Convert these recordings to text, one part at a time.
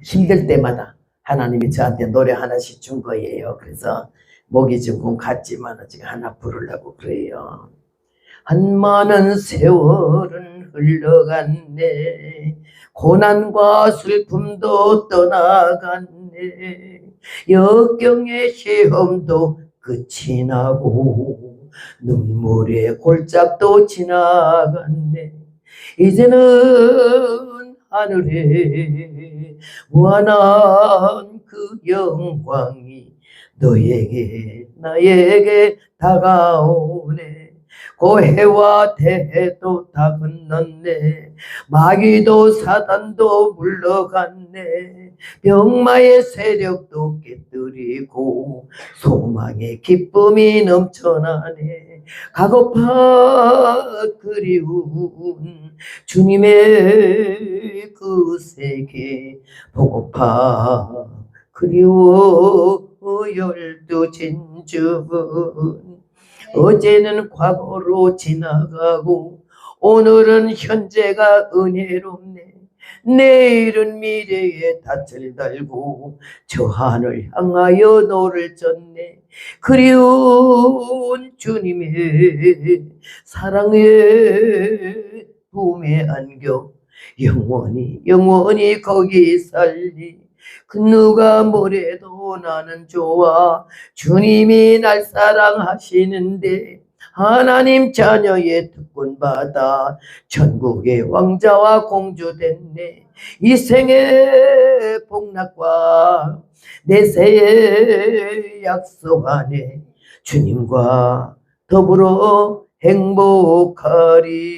힘들 때마다 하나님이 저한테 노래 하나씩 준 거예요. 그래서 목이 조금 갔지만 지금 하나 부르려고 그래요. 한 많은 세월은 흘러갔네. 고난과 슬픔도 떠나갔네. 역경의 시험도 끝이 나고 눈물의 골짜기도 지나갔네. 이제는 하늘에 무한한 그 영광이 너에게 나에게 다가오네. 고해와 대해도 다 건넜네. 마귀도 사단도 물러갔네. 병마의 세력도 깨뜨리고 소망의 기쁨이 넘쳐나네. 가고파 그리운 주님의 그 세계 보고파 그리워 열두 진주분. 어제는 과거로 지나가고 오늘은 현재가 은혜롭네. 내일은 미래에 닻을 달고 저 하늘 향하여 노를 젓네. 그리운 주님의 사랑의 품에 안겨 영원히 거기 살리. 그 누가 뭐래도 나는 좋아. 주님이 날 사랑하시는데 하나님 자녀의 특권받아 천국의 왕자와 공주 됐네. 이 생의 복락과 내세의 약속 안에 주님과 더불어 행복하리.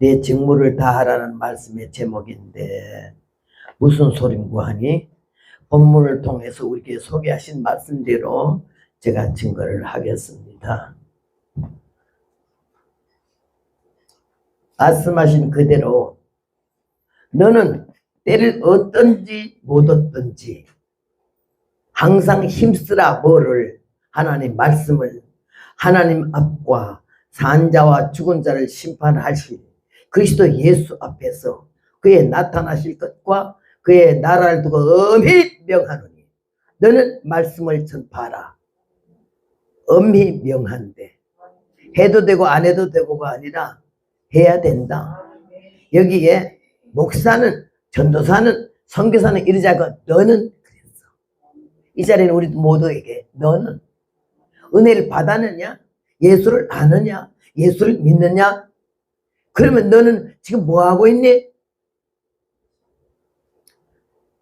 내 직무를 다하라는 말씀의 제목인데 무슨 소린고 하니 본문을 통해서 우리에게 소개하신 말씀대로 제가 증거를 하겠습니다. 말씀하신 그대로 너는 때를 얻든지 못 얻든지 항상 힘쓰라. 뭐를? 하나님 말씀을. 하나님 앞과 산자와 죽은 자를 심판하실 그리스도 예수 앞에서 그의 나타나실 것과 그의 나라를 두고 엄히 명하노니 너는 말씀을 전파하라. 엄히 명한데 해도 되고 안 해도 되고가 아니라 해야 된다. 여기에 목사는, 전도사는, 선교사는 이러자고 너는 그랬어. 이 자리는 우리 모두에게 너는 은혜를 받았느냐? 예수를 아느냐? 예수를 믿느냐? 그러면 너는 지금 뭐하고 있니?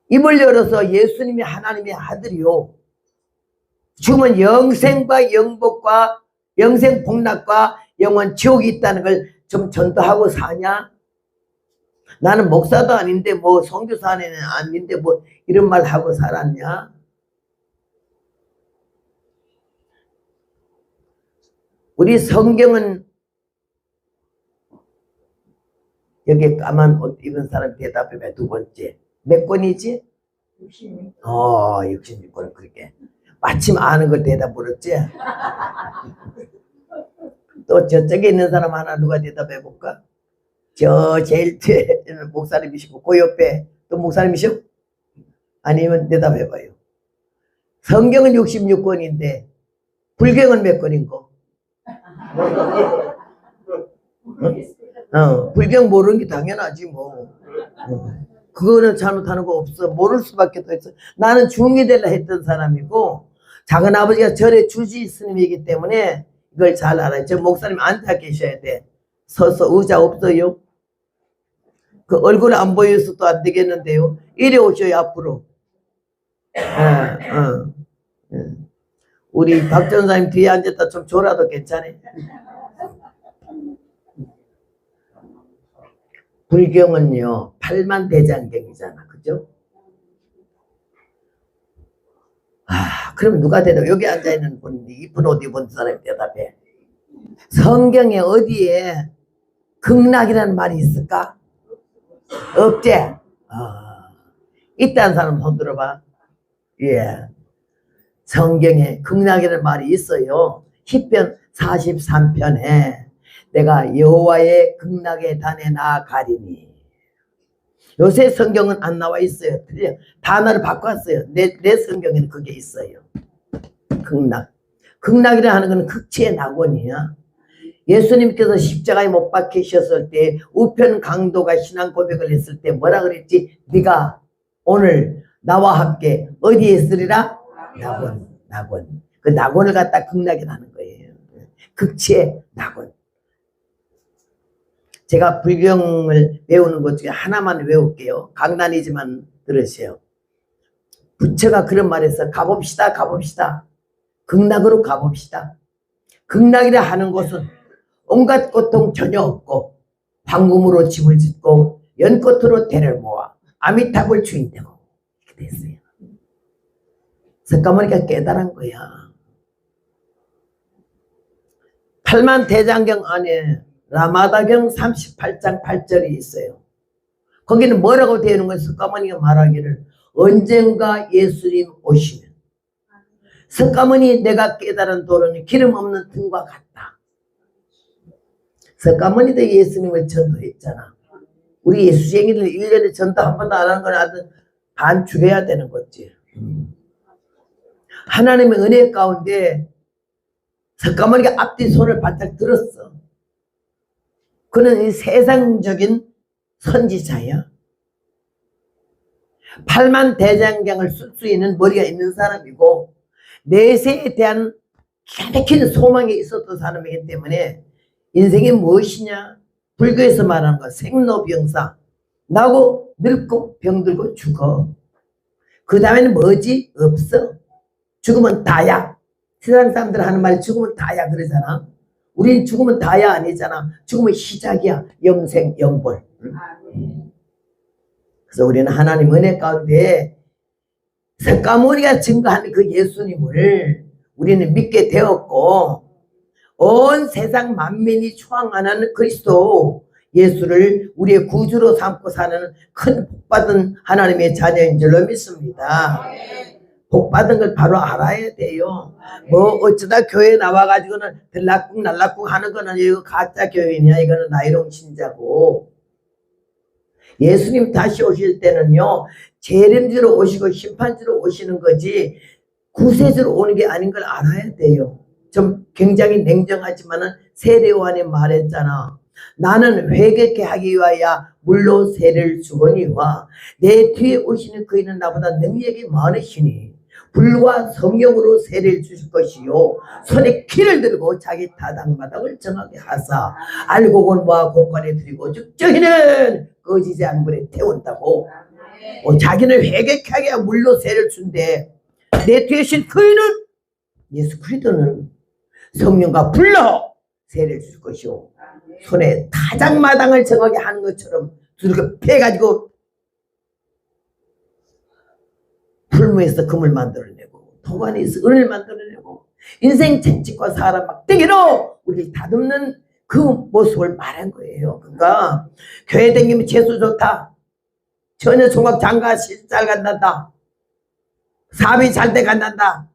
입을 열어서 예수님이 하나님의 아들이요. 죽으면 영생과 영복과 영생 복락과 영원 지옥이 있다는 걸 좀 전도하고 사냐? 나는 목사도 아닌데 뭐 선교사는 아닌데 뭐 이런 말 하고 살았냐? 우리 성경은 여기 까만 옷 입은 사람 대답해봐. 두 번째 몇 권이지? 66. 66권. 그렇게 마침 아는 걸 대답 물었지. 또 저쪽에 있는 사람 하나 누가 대답해 볼까? 저 제일 뒤에 목사님이시고 그 옆에 또 목사님이시고 아니면 대답해 봐요. 성경은 66권인데 불경은 몇 권인고? 불경 모르는 게 당연하지 뭐. 그거는 잘못하는 거 없어. 모를 수밖에 없어. 나는 중이 되려 했던 사람이고 작은 아버지가 절에 주지 스님이기 때문에 이걸 잘 알아요. 저 목사님 앉아 계셔야 돼. 서서 의자 없어요? 그 얼굴 안 보여서 또 안 되겠는데요. 이리 오셔요 앞으로. 우리 박 전사님 뒤에 앉았다 좀 졸아도 괜찮아. 불경은요 8만 대장경이잖아. 그죠? 그럼 누가 대답해? 여기 앉아있는 분인데 이쁜 옷 입은 사람이 대답해. 성경에 어디에 극락이라는 말이 있을까? 없지? 있다는 사람 손 들어봐. 예. 성경에 극락이라는 말이 있어요. 시편 43편에 내가 여호와의 극락의 단에 나아가리니. 요새 성경은 안 나와 있어요. 단어를 바꿨어요. 내 성경에는 그게 있어요. 극락. 극락이라 하는 것은 극치의 낙원이야. 예수님께서 십자가에 못 박히셨을 때 우편 강도가 신앙 고백을 했을 때 뭐라 그랬지? 네가 오늘 나와 함께 어디에 있으리라? 낙원. 그 낙원을 갖다 극락이라는 거예요. 극치의 낙원. 제가 불경을 외우는 것 중에 하나만 외울게요. 강단이지만 들으세요. 부처가 그런 말에서 가봅시다. 극락으로 가봅시다. 극락이라 하는 곳은 온갖 고통 전혀 없고 황금으로 집을 짓고 연꽃으로 대를 모아 아미탑을 주인되고 이렇게 됐어요. 석가모니가 깨달은 거야. 팔만대장경 안에 라마다경 38장 8절이 있어요. 거기는 뭐라고 되어 있는 거예요? 석가모니가 말하기를 언젠가 예수님 오시면 석가모니 내가 깨달은 도로는 기름 없는 등과 같다. 석가모니도 예수님을 전도했잖아. 우리 예수쟁이들 1년에 전도 한 번도 안 하는 건 아주 반 죽여야 되는 거지. 하나님의 은혜 가운데 석가모니가 앞뒤 손을 바짝 들었어. 그는 이 세상적인 선지자야. 팔만대장경을 쓸 수 있는 머리가 있는 사람이고 내세에 대한 기가 막히는 소망이 있었던 사람이기 때문에 인생이 무엇이냐? 불교에서 말하는 거 생로병사. 나고 늙고 병들고 죽어. 그 다음에는 뭐지? 없어. 죽으면 다야. 세상 사람들 하는 말이 죽으면 다야 그러잖아. 우린 죽으면 다야 아니잖아. 죽으면 시작이야. 영생 영벌. 그래서 우리는 하나님 은혜 가운데 석가모니가 증거하는 그 예수님을 우리는 믿게 되었고 온 세상 만민이 초항하는 그리스도 예수를 우리의 구주로 삼고 사는 큰 복받은 하나님의 자녀인 줄로 믿습니다. 복받은 걸 바로 알아야 돼요. 뭐 어쩌다 교회 나와가지고는 들락국 날락국 하는 거는 이거 가짜 교회냐, 이거는 나이롱 신자고. 예수님 다시 오실 때는요 재림주로 오시고 심판주로 오시는 거지 구세주로 오는 게 아닌 걸 알아야 돼요. 좀 굉장히 냉정하지만은 세례요한이 말했잖아. 나는 회개케 하기 위하여 물로 세례를 주거니와 내 뒤에 오시는 그이는 나보다 능력이 많으시니 불과 성령으로 세례를 주실 것이요 손에 키를 들고 자기 타당마당을 정하게 하사 알고 공부와 공간에 드리고 즉저희는 거지지 않은 물에 태운다고. 자기는 회개케 하게 물로 세례를 준대. 내 뒤에 오신 그이는 예수 그리스도는 성령과 불로 세례를 주실 것이요 손에 타작마당을 정하게 하는 것처럼 두들겨 패가지고 풀무에서 금을 만들어내고 도관에서 은을 만들어내고 인생 채찍과 사람 막대기로 우리를 다듬는 그 모습을 말한 거예요. 그러니까 교회 다니면 재수 좋다, 전혀 종합 장가 잘 간단다, 사업이 잘 돼 간단다,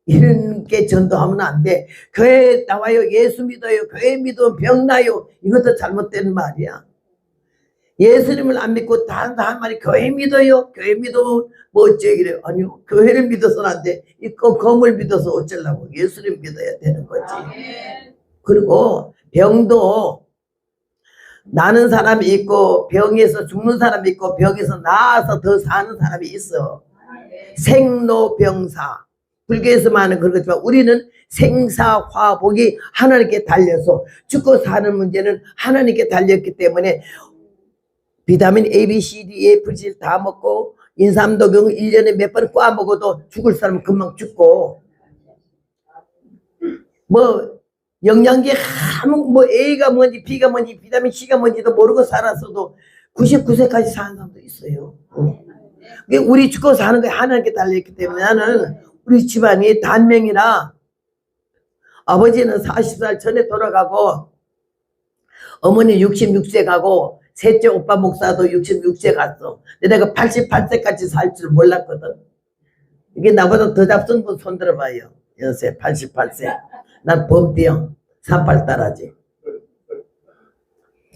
이런 게 전도하면 안 돼. 교회 나와요, 예수 믿어요, 교회 믿으면 병나요, 이것도 잘못된 말이야. 예수님을 안 믿고 다른 말이 교회 믿어요, 교회 믿으면 뭐 어쩌기래요. 아니요, 교회를 믿어서는 안 돼. 이 검을 믿어서 어쩌려고. 예수님 믿어야 되는 거지. 그리고 병도 나는 사람이 있고 병에서 죽는 사람이 있고 병에서 나아서 더 사는 사람이 있어. 생로병사. 불교에서만 하는 그런 거지만 우리는 생사화복이 하나님께 달려서 죽고 사는 문제는 하나님께 달렸기 때문에 비타민 A, B, C, D, E, F, G 다 먹고 인삼독용 1년에 몇 번 꽈 먹어도 죽을 사람은 금방 죽고 뭐 영양제 뭐 A가 뭔지 B가 뭔지 비타민 C가 뭔지도 모르고 살았어도 99세까지 사는 사람도 있어요. 우리 죽고 사는 게 하나님께 달려있기 때문에 나는 우리 집안이 단명이라 아버지는 40살 전에 돌아가고 어머니 66세 가고 셋째 오빠 목사도 66세 갔어. 근데 내가 88세까지 살 줄 몰랐거든. 이게 나보다 더 잡순 분 손 들어봐요. 연세 88세. 난 범띠요. 38달하지.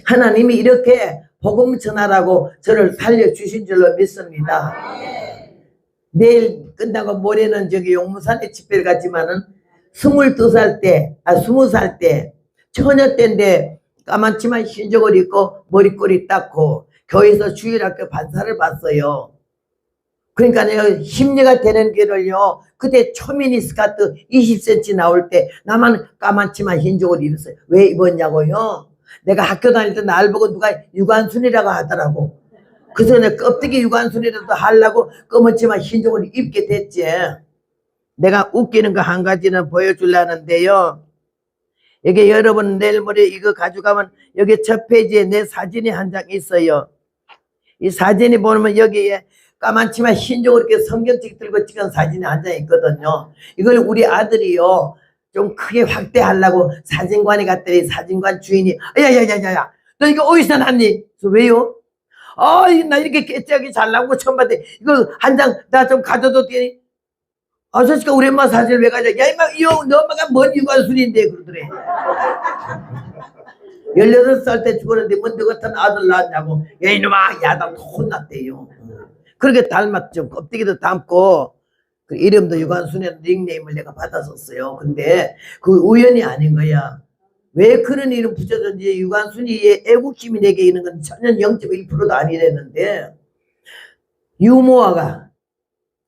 하나님이 이렇게 복음 전하라고 저를 살려주신 줄로 믿습니다. 내일 끝나고 모레는 저기 용무산에 집회를 갔지만은 22살 때, 20살 때, 처녀 때인데 까만치마 흰저고리 입고 머리꼬리 닦고 교회에서 주일학교 반사를 봤어요. 그러니까 내가 심리가 되는 길을요. 그때 초미니 스카트 20cm 나올 때 나만 까만치마 흰저고리 입었어요. 왜 입었냐고요? 내가 학교 다닐 때 날 보고 누가 유관순이라고 하더라고. 그래서 내가 껍데기 유관순이라도 하려고 검은치마 흰저고리 입게 됐지. 내가 웃기는 거 한 가지는 보여주려는데요. 여기 여러분 내일 모레 이거 가져가면 여기 첫 페이지에 내 사진이 한 장 있어요. 이 사진이 보면 여기에 까만치마 흰저고리 이렇게 성경책 들고 찍은 사진이 한 장 있거든요. 이걸 우리 아들이요. 좀 크게 확대하려고 사진관에 갔더니 사진관 주인이 야야야야야 너 이거 어디서 났니? 그래서 왜요? 나 이렇게 깨짝이 잘 나온 거 처음 봤는데 이거 한 장 나 좀 가져도 되니? 아저씨가 우리 엄마 사진을 왜 가져? 야 임마 너 엄마가 뭔 유관순인데 그러더래. 18살 때 죽었는데 뭔 너 같은 아들 낳았냐고. 야 이놈아 야다 혼났대요. 그렇게 닮았죠. 껍데기도 닮고 그 이름도 유관순이라는 닉네임을 내가 받았었어요. 근데 그 우연이 아닌 거야. 왜 그런 이름 붙여줬는지 유관순이의 애국심이 내게 있는 건 전혀 0.1%도 아니랬는데 유모아가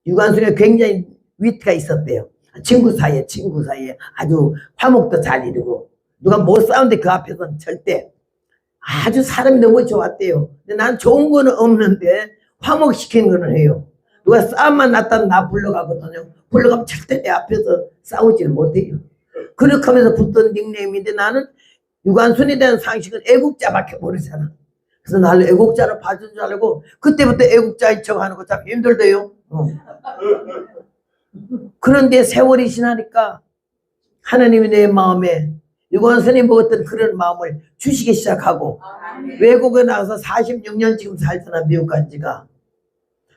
유관순이가 굉장히 위트가 있었대요. 친구 사이에 아주 화목도 잘 이루고 누가 못 싸우는데 그 앞에서는 절대 아주 사람이 너무 좋았대요. 근데 난 좋은 거는 없는데 화목시키는 거는 해요. 누가 싸움만 났다면 나 불러가거든요. 불러가면 절대 내 앞에서 싸우지를 못해요. 그렇게 하면서 붙던 닉네임인데 나는 유관순에 대한 상식은 애국자밖에 모르잖아. 그래서 나를 애국자로 봐준 줄 알고 그때부터 애국자인 척 하는 거 참 힘들대요. 그런데 세월이 지나니까 하나님이 내 마음에 유관순이 먹었던 그런 마음을 주시기 시작하고 외국에 나가서 46년 지금 살잖아. 미국 간 지가.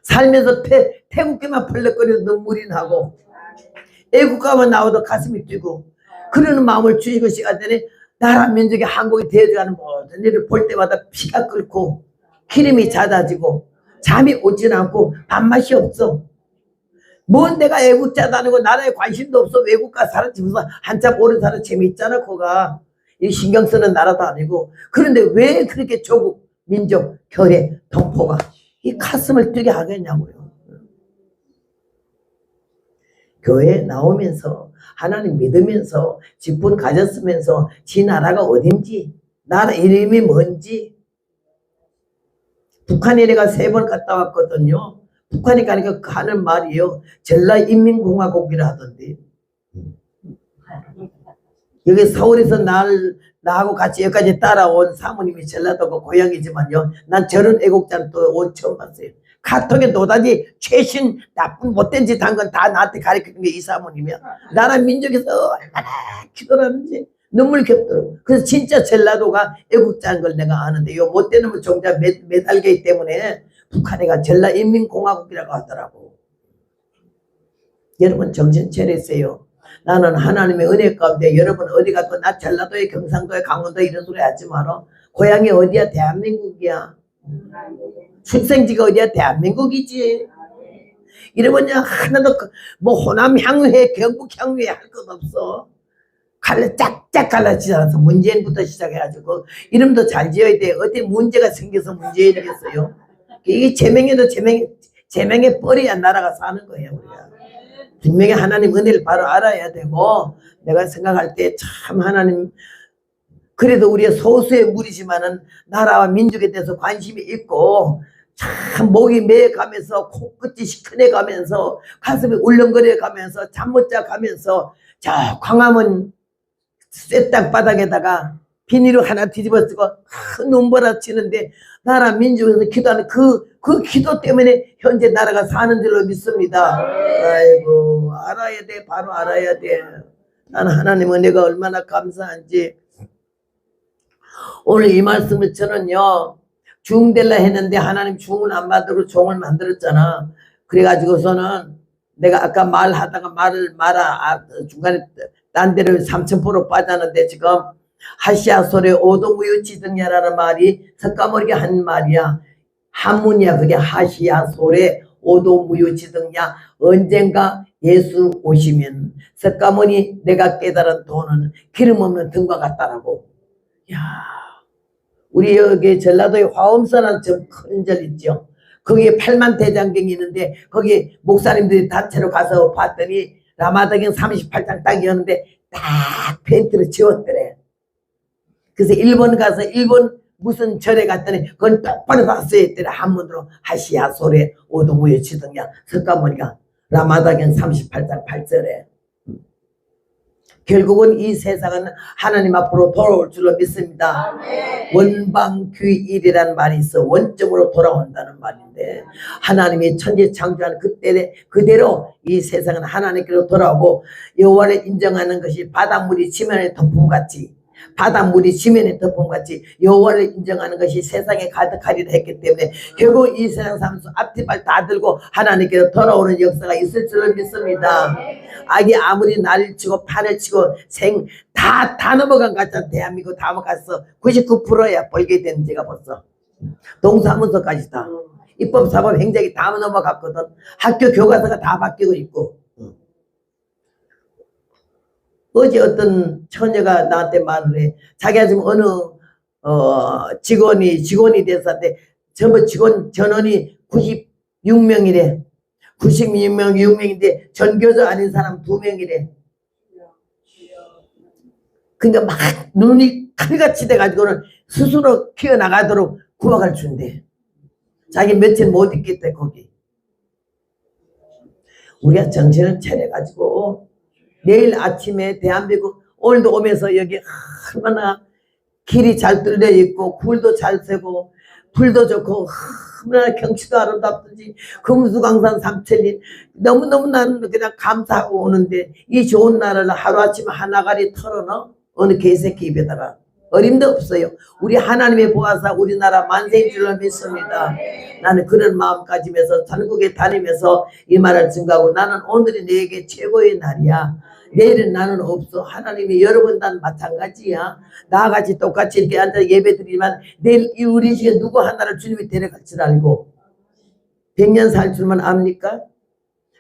살면서 태국계만 펄럭거려도 눈물이 나고 애국가만 나와도 가슴이 뛰고 그러는 마음을 주시고 시간대에 나라 민족의 한국이 되어가는 모든 일을 볼 때마다 피가 끓고 기름이 잦아지고 잠이 오진 않고 밥맛이 없어. 뭔 내가 애국자다는 거 나라에 관심도 없어. 외국가 살아집어서 한참 오래 살아 재미있잖아. 거가 이 신경 쓰는 나라도 아니고. 그런데 왜 그렇게 조국 민족 결의 동포가 이 가슴을 뛰게 하겠냐고요. 교회에 나오면서 하나님 믿으면서 직분 가졌으면서 지 나라가 어딘지 나라 이름이 뭔지 북한에 내가 3번 갔다 왔거든요. 북한에 가니까 하는 말이요. 전라인민공화국이라 하던데. 여기 서울에서 나하고 같이 여기까지 따라온 사모님이 전라도가 고향이지만요. 난 저런 애국자는 또 처음 봤어요. 카톡에 노다지 최신 나쁜 못된 짓 한 건 다 나한테 가르치는 게 이 사모님이야. 나라 민족에서 얼마나 기도를 하는지 눈물 겹더라고. 그래서 진짜 전라도가 애국자인 걸 내가 아는데 요 못된 놈은 종자 매달기 때문에 북한에가 전라인민공화국이라고 하더라고. 여러분 정신 차리세요. 나는 하나님의 은혜 가운데 여러분 어디 가도 나 전라도에 경상도에 강원도에 이런 소리 하지 마라. 고향이 어디야? 대한민국이야. 출생지가 어디야? 대한민국이지. 이러면 하나도 뭐 호남 향유회 경북 향유회 할 것 없어. 짝짝 갈라지잖아서 문재인부터 시작해가지고 이름도 잘 지어야 돼. 어디 문제가 생겨서 문재인이겠어요. 이게 제명에도 제명에 뻘이야 나라가 사는 거예요. 우리가 분명히 하나님 은혜를 바로 알아야 되고 내가 생각할 때 참 하나님 그래도 우리의 소수의 무리지만은 나라와 민족에 대해서 관심이 있고 참 목이 메가면서 코끝이 시큰해가면서 가슴이 울렁거려가면서 잠 못 자가면서 저 광화문 쇠땅 바닥에다가 비닐을 하나 뒤집어 쓰고 큰 눈보라치는데 나라 민족에서 기도하는 그 기도 때문에 현재 나라가 사는 줄로 믿습니다. 아이고 알아야 돼. 바로 알아야 돼. 나는 하나님 은혜가 얼마나 감사한지. 오늘 이 말씀을 저는요 중될라 했는데 하나님 중을 안 만들고 종을 만들었잖아. 그래가지고서는 내가 아까 말하다가 중간에 딴 데로 3000% 빠졌는데 지금 하시아솔의 오동무유지등야라는 말이 석가모니가 한 말이야. 한문이야. 그게 하시아솔의 오동무유지등야. 언젠가 예수 오시면 석가모니 내가 깨달은 도는 기름 없는 등과 같다라고. 야, 우리 여기 전라도에 화엄선한 좀 큰 절 있죠. 거기에 8만 대장경이 있는데 거기 목사님들이 단체로 가서 봤더니 라마다경 38장 딱이었는데 딱 펜트로 지웠더래. 그래서 일본 가서 일본 무슨 절에 갔더니 그건 똑바로 다 써있더래. 한문으로 하시아솔의 오동무유지등야 석가모니가 라마다경 38장 8절에. 결국은 이 세상은 하나님 앞으로 돌아올 줄로 믿습니다. 원방귀일이라는 말이 있어. 원점으로 돌아온다는 말인데 하나님이 천지 창조한 그대로 이 세상은 하나님께로 돌아오고 여호와를 인정하는 것이 바닷물이 지면에 덮음같이 여호와를 인정하는 것이 세상에 가득하리라 했기 때문에 결국 이 세상 사람들 앞뒤발 다 들고 하나님께로 돌아오는 역사가 있을 줄로 믿습니다. 악이 아무리 난리를 치고 판을 치고 다 넘어간 것 같잖아. 대한민국 다 넘어갔어. 99%야 벌게 된 지가 벌써. 동사무소까지 다. 입법, 사법, 행정이 다 넘어갔거든. 학교 교과서가 다 바뀌고 있고. 어제 어떤 처녀가 나한테 말을 해. 자기가 지금 어느 직원이 됐었는데 전부 직원 전원이 96명이래. 96명인데 전교조 아닌 사람 2명이래. 그러니까 막 눈이 칼같이 돼가지고는 스스로 키워나가도록 구박을 준대. 자기 며칠 못 있겠대 거기. 우리가 정신을 차려가지고 내일 아침에 대한민국 오늘도 오면서 여기 얼마나 길이 잘 뚫려 있고 굴도 잘 새고 불도 좋고 얼마나 경치도 아름답든지 금수강산 삼천리 너무너무 나는 그냥 감사하고 오는데 이 좋은 나라를 하루아침에 하나가리 털어넣어 어느 개새끼 입에다가 어림도 없어요. 우리 하나님의 보아사 우리나라 만세인 줄로 믿습니다. 나는 그런 마음 가지면서 전국에 다니면서 이 말을 증거하고 나는 오늘이 내게 최고의 날이야. 내일은 나는 없어. 하나님이 여러분 난 마찬가지야. 나같이 똑같이 이렇게 앉아 예배드리지만 내일 우리 집에 누구 하나를 주님이 데려갈 줄 알고 100년 살 줄만 압니까?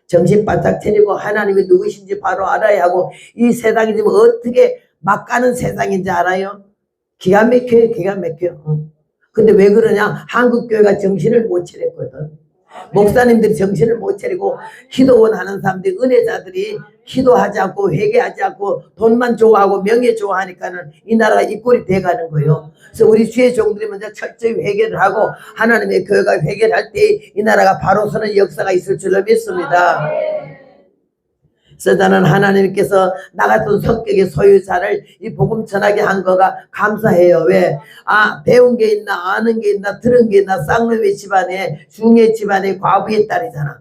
정신 바짝 차리고 하나님이 누구신지 바로 알아야 하고 이 세상이 지금 어떻게 막 가는 세상인지 알아요? 기가 막혀요. 기가 막혀. 근데 왜 그러냐? 한국교회가 정신을 못 차렸거든. 목사님들이 정신을 못 차리고 기도원 하는 사람들이 은혜자들이 기도하지 않고 회개하지 않고 돈만 좋아하고 명예 좋아하니까는 이 나라가 이 꼴이 돼가는 거예요. 그래서 우리 주의 종들이 먼저 철저히 회개를 하고 하나님의 교회가 회개를 할 때 이 나라가 바로 서는 역사가 있을 줄로 믿습니다. 그래서 나는 하나님께서 나 같은 성격의 소유자를 이 복음 전하게 한 거가 감사해요. 왜? 배운 게 있나 아는 게 있나 들은 게 있나 쌍놈의 집안에 중의 집안에 과부의 딸이잖아.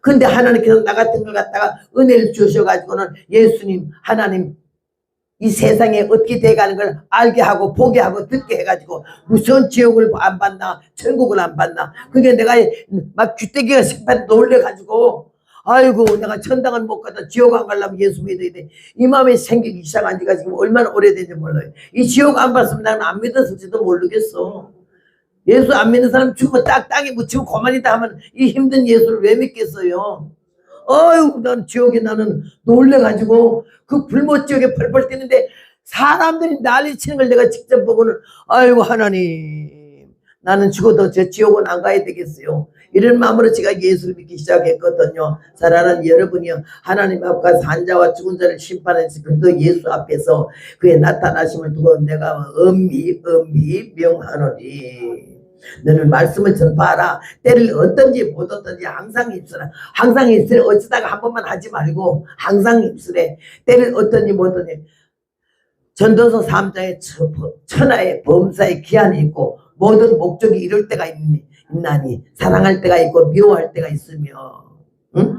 근데 하나님께서 나 같은 걸 갖다가 은혜를 주셔가지고는 예수님 하나님 이 세상에 어떻게 돼가는 걸 알게 하고 보게 하고 듣게 해가지고 무슨 지옥을 안 받나 천국을 안 받나. 그게 내가 막 귀때기가 식판에 놀래가지고 아이고 내가 천당을 못 가다 지옥 안 가려면 예수 믿어야 돼. 이 마음이 생기기 시작한 지가 지금 얼마나 오래된지 몰라요. 이 지옥 안 봤으면 나는 안 믿었을지도 모르겠어. 예수 안 믿는 사람 죽으면 땅에 묻히고 그만이다 하면 이 힘든 예수를 왜 믿겠어요. 아유 난 지옥에 나는 놀래가지고 그 불못 지옥에 펄펄 뛰는데 사람들이 난리치는 걸 내가 직접 보고는 아이고 하나님 나는 죽어도 저 지옥은 안 가야 되겠어요. 이런 마음으로 제가 예수를 믿기 시작했거든요. 사랑하는 여러분이요. 하나님 앞과 산자와 죽은 자를 심판해서 그래도 예수 앞에서 그의 나타나심을 두고 내가 엄히 명하노니 너는 말씀을 전파하라. 때를 얻든지 못 얻든지 항상 입쓰라. 항상 입쓰래. 어쩌다가 한 번만 하지 말고 항상 입쓰래. 때를 얻든지 못 얻든지. 전도서 3장에 천하의 범사의 기한이 있고 모든 목적이 이룰 때가 있나니 사랑할 때가 있고 미워할 때가 있으며 응?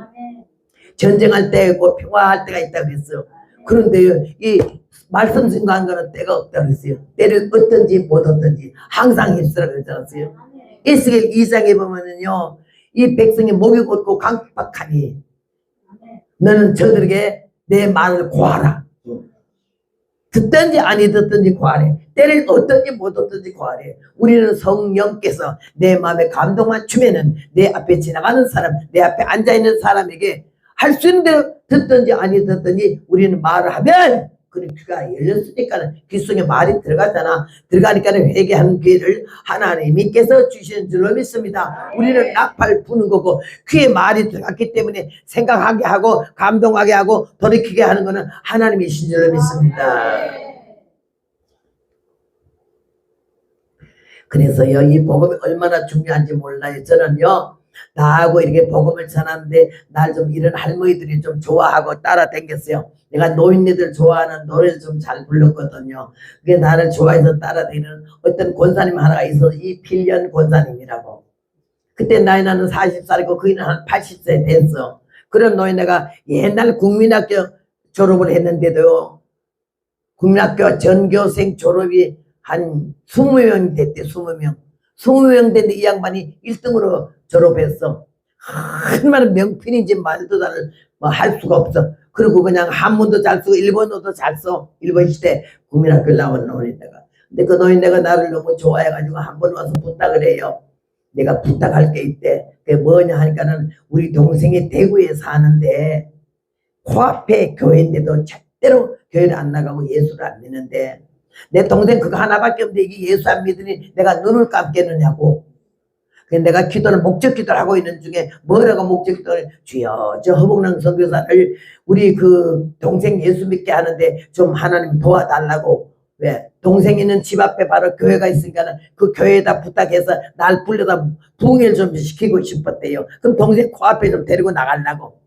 전쟁할 때가 있고 평화할 때가 있다고 그랬어요. 그런데 이 말씀 증거한 거는 때가 없다고 그랬어요. 때를 얻든지 못 얻든지 항상 힘쓰라고 그랬잖아요. 에스겔 2장에 보면은요 이 백성이 목이 곧고 강박하니 너는 저들에게 내 말을 고하라. 듣든지 아니 듣든지 고하래. 때를 얻든지 못 얻든지 고하래. 우리는 성령께서 내 마음에 감동만 주면은 내 앞에 지나가는 사람, 내 앞에 앉아있는 사람에게 할 수 있는 대로 듣든지 아니 듣든지 우리는 말을 하면 그런 귀가 열렸으니까 귀 속에 말이 들어가잖아. 들어가니까 회개하는 기회를 하나님께서 주시는 줄로 믿습니다. 우리는 나팔 부는 거고 귀에 말이 들어갔기 때문에 생각하게 하고 감동하게 하고 돌이키게 하는 거는 하나님이신 줄로 믿습니다. 그래서요, 이 복음이 얼마나 중요한지 몰라요. 저는요, 나하고 이렇게 복음을 전하는데 날 좀 이런 할머니들이 좀 좋아하고 따라다녔어요. 내가 노인네들 좋아하는 노래를 좀 잘 불렀거든요. 그게 나를 좋아해서 따라다니는 어떤 권사님 하나가 있어서 이 필연 권사님이라고. 그때 나이 나는 40살이고 그이는 한 80세 됐어. 그런 노인네가 옛날 국민학교 졸업을 했는데도요, 국민학교 전교생 졸업이 한 20명 됐대. 20명. 20명 됐는데 이 양반이 1등으로 졸업했어. 얼마나 명필인지 말도 할 수가 없어. 그리고 그냥 한문도 잘 쓰고 일본어도 잘 써. 일본 시대 국민학교 나온 노인네가. 근데 그 노인네가 나를 너무 좋아해가지고 한 번 와서 부탁을 해요. 내가 부탁할 게 있대. 그게 뭐냐 하니까는 우리 동생이 대구에 사는데 코앞에 교회인데도 절대로 교회를 안 나가고 예수를 안 믿는데 내 동생 그거 하나밖에 없는데 이게 예수 안 믿으니 내가 눈을 감겠느냐고. 그래서 내가 기도를 목적 기도를 하고 있는 중에 뭐라고 목적 기도를 주여 저 허복랑 선교사를 우리 그 동생 예수 믿게 하는데 좀 하나님 도와달라고. 왜? 동생 있는 집 앞에 바로 교회가 있으니까 그 교회에다 부탁해서 날 불러다 부흥회를 좀 시키고 싶었대요. 그럼 동생 코앞에 좀 데리고 나가려고.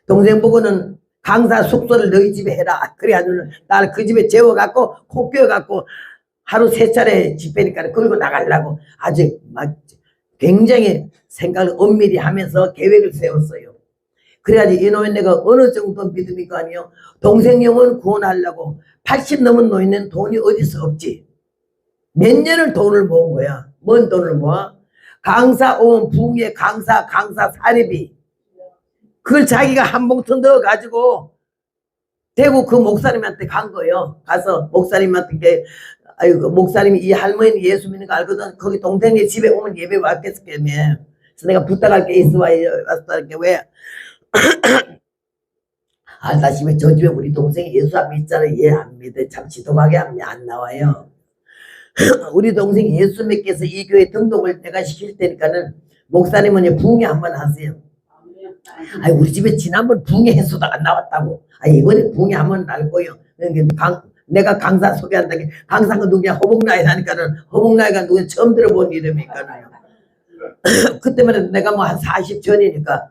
동생 보고는 강사 숙소를 너희 집에 해라. 그래가지고 날 그 집에 재워갖고 코 끼워갖고 하루 3차례 집회니까 끌고 나가려고 아주 막 굉장히 생각을 엄밀히 하면서 계획을 세웠어요. 그래야지 이 노인네가 어느 정도 믿음이 거 아니요. 동생 영혼 구원하려고 80 넘은 노인네는 돈이 어디서 없지. 몇 년을 돈을 모은 거야. 뭔 돈을 모아? 강사 온 부흥회 강사 사례비. 그걸 자기가 한 봉투 넣어가지고 대구 그 목사님한테 간 거예요. 가서 목사님한테 아이고 목사님이 이 할머니는 예수 믿는 거 알거든. 거기 동생네 집에 오면 예배 왔겠겠며. 그래서 내가 부탁할 게 있어 왔다는 게 왜? 알다시피 저 집에 우리 동생이 예수 안 믿잖아요. 얘 안 믿어. 참 지독하게 안 나와요. 우리 동생이 예수 믿게 해서 이 교회 등록을 내가 시킬 테니까는 목사님은 부흥회 한번 하세요. 아니 우리 집에 지난번 부흥회 했어도 안 나왔다고. 아니 이번에 부흥회 한번 날 거예요. 내가 강사 소개한다는 게 강사가 누구냐 허복나이라니까는 허복나이가 누구냐 처음 들어본 이름이니까요. 그때만 내가 뭐 한 40 전이니까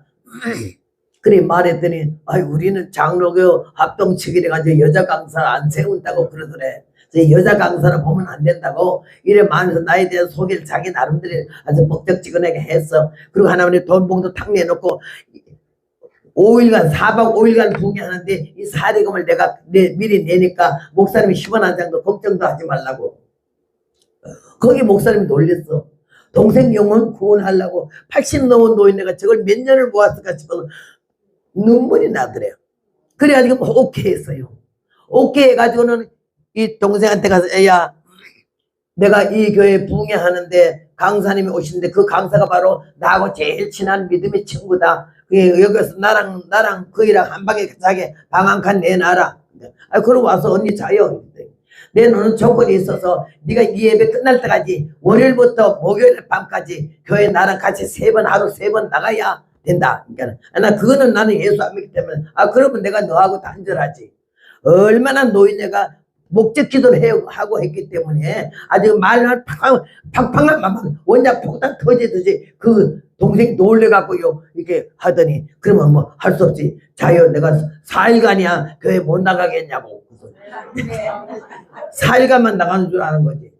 그래 말했더니 아이 우리는 장로교 합동 측이래 가지고 여자 강사 안 세운다고 그러더래. 여자 강사를 보면 안 된다고 이래 말해서 나에 대한 소개를 자기 나름대로 아주 먹적지근하게 했어. 그리고 하나님이 돈 봉도 탁 내놓고 5일간 4박 5일간 부흥회하는데 이 사례금을 내가 미리 내니까 목사님이 10원 한 장도 걱정도 하지 말라고. 거기 목사님이 놀랬어. 동생 영혼 구원하려고 80 넘은 노인네가 저걸 몇 년을 모았을까 싶어서 눈물이 나더래요. 그래가지고 오케이 했어요. 오케이 해가지고는 이 동생한테 가서 야 내가 이 교회 부흥회 하는데 강사님이 오시는데 그 강사가 바로 나하고 제일 친한 믿음의 친구다. 여기서 나랑 그이랑 한 방에 자게 방 한 칸 내놔라. 아 그럼 와서 언니 자요. 내 너는 조건이 있어서 네가 이 예배 끝날 때까지 월요일부터 목요일 밤까지 교회 나랑 같이 3번 하루 3번 나가야 된다. 그러니까 나 그거는 나는 예수 안 믿기 때문에 그러면 내가 너하고 단절하지. 얼마나 노인네가 목적 기도를 하고 했기 때문에 아주 말을 팡팡한 맘만 원자 폭탄 터지듯이 그 동생이 놀래갖고요 이렇게 하더니 그러면 뭐 할 수 없지. 자요 내가 4일간이야 교회 못 나가겠냐고. 4일간만 나가는 줄 아는 거지.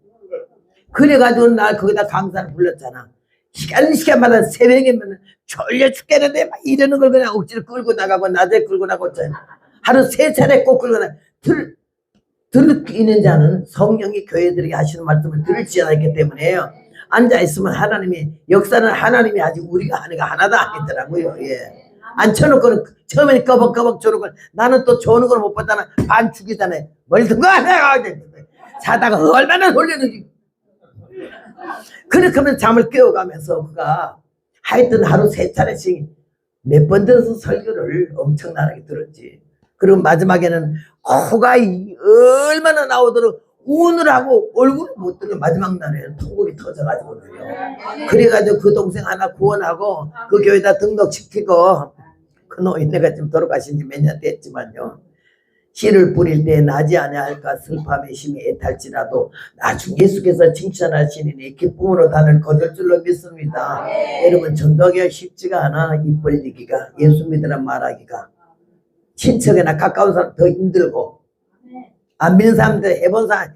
그래가지고 나 거기다 강사를 불렀잖아. 시간마다 새벽에면 졸려 죽겠는데 막 이러는 걸 그냥 억지로 끌고 나가고 낮에 끌고 나가고 하루 3차례 꼭 끌고 나가. 들을 있는 자는 성령이 교회들에게 하시는 말씀을 들을지 않았기 때문에요. 앉아있으면 하나님이, 역사는 하나님이 아직 우리가 하는 거 하나도 아니더라고요. 예. 앉혀놓고는 처음에는 꺼벅꺼벅 조는 걸, 나는 또 조는 걸 못 봤잖아. 반 죽기 전에 뭘 든 거야 내가. 자다가 얼마나 놀렸는지. 그렇게 하면 잠을 깨워가면서 그가 하여튼 하루 3차례씩 몇 번 들어서 설교를 엄청나게 들었지. 그리고 마지막에는 코가 얼마나 나오도록 우느라고 얼굴을 못 들어. 마지막 날에는 통곡이 터져가지고요. 그래가지고 그 동생 하나 구원하고 그 교회에다 등록시키고, 그 노인네가 지금 돌아가신 지 몇 년 됐지만요. 씨를 뿌릴 때 나지 아니할까 슬픔의 심히 애탈지라도 나중 예수께서 칭찬하시니 기쁨으로 단을 거둘 줄로 믿습니다. 여러분, 전도하기가 쉽지가 않아. 입 벌리기가, 예수 믿으란 말하기가. 친척이나 가까운 사람 더 힘들고, 안 믿는 사람들 해본 사람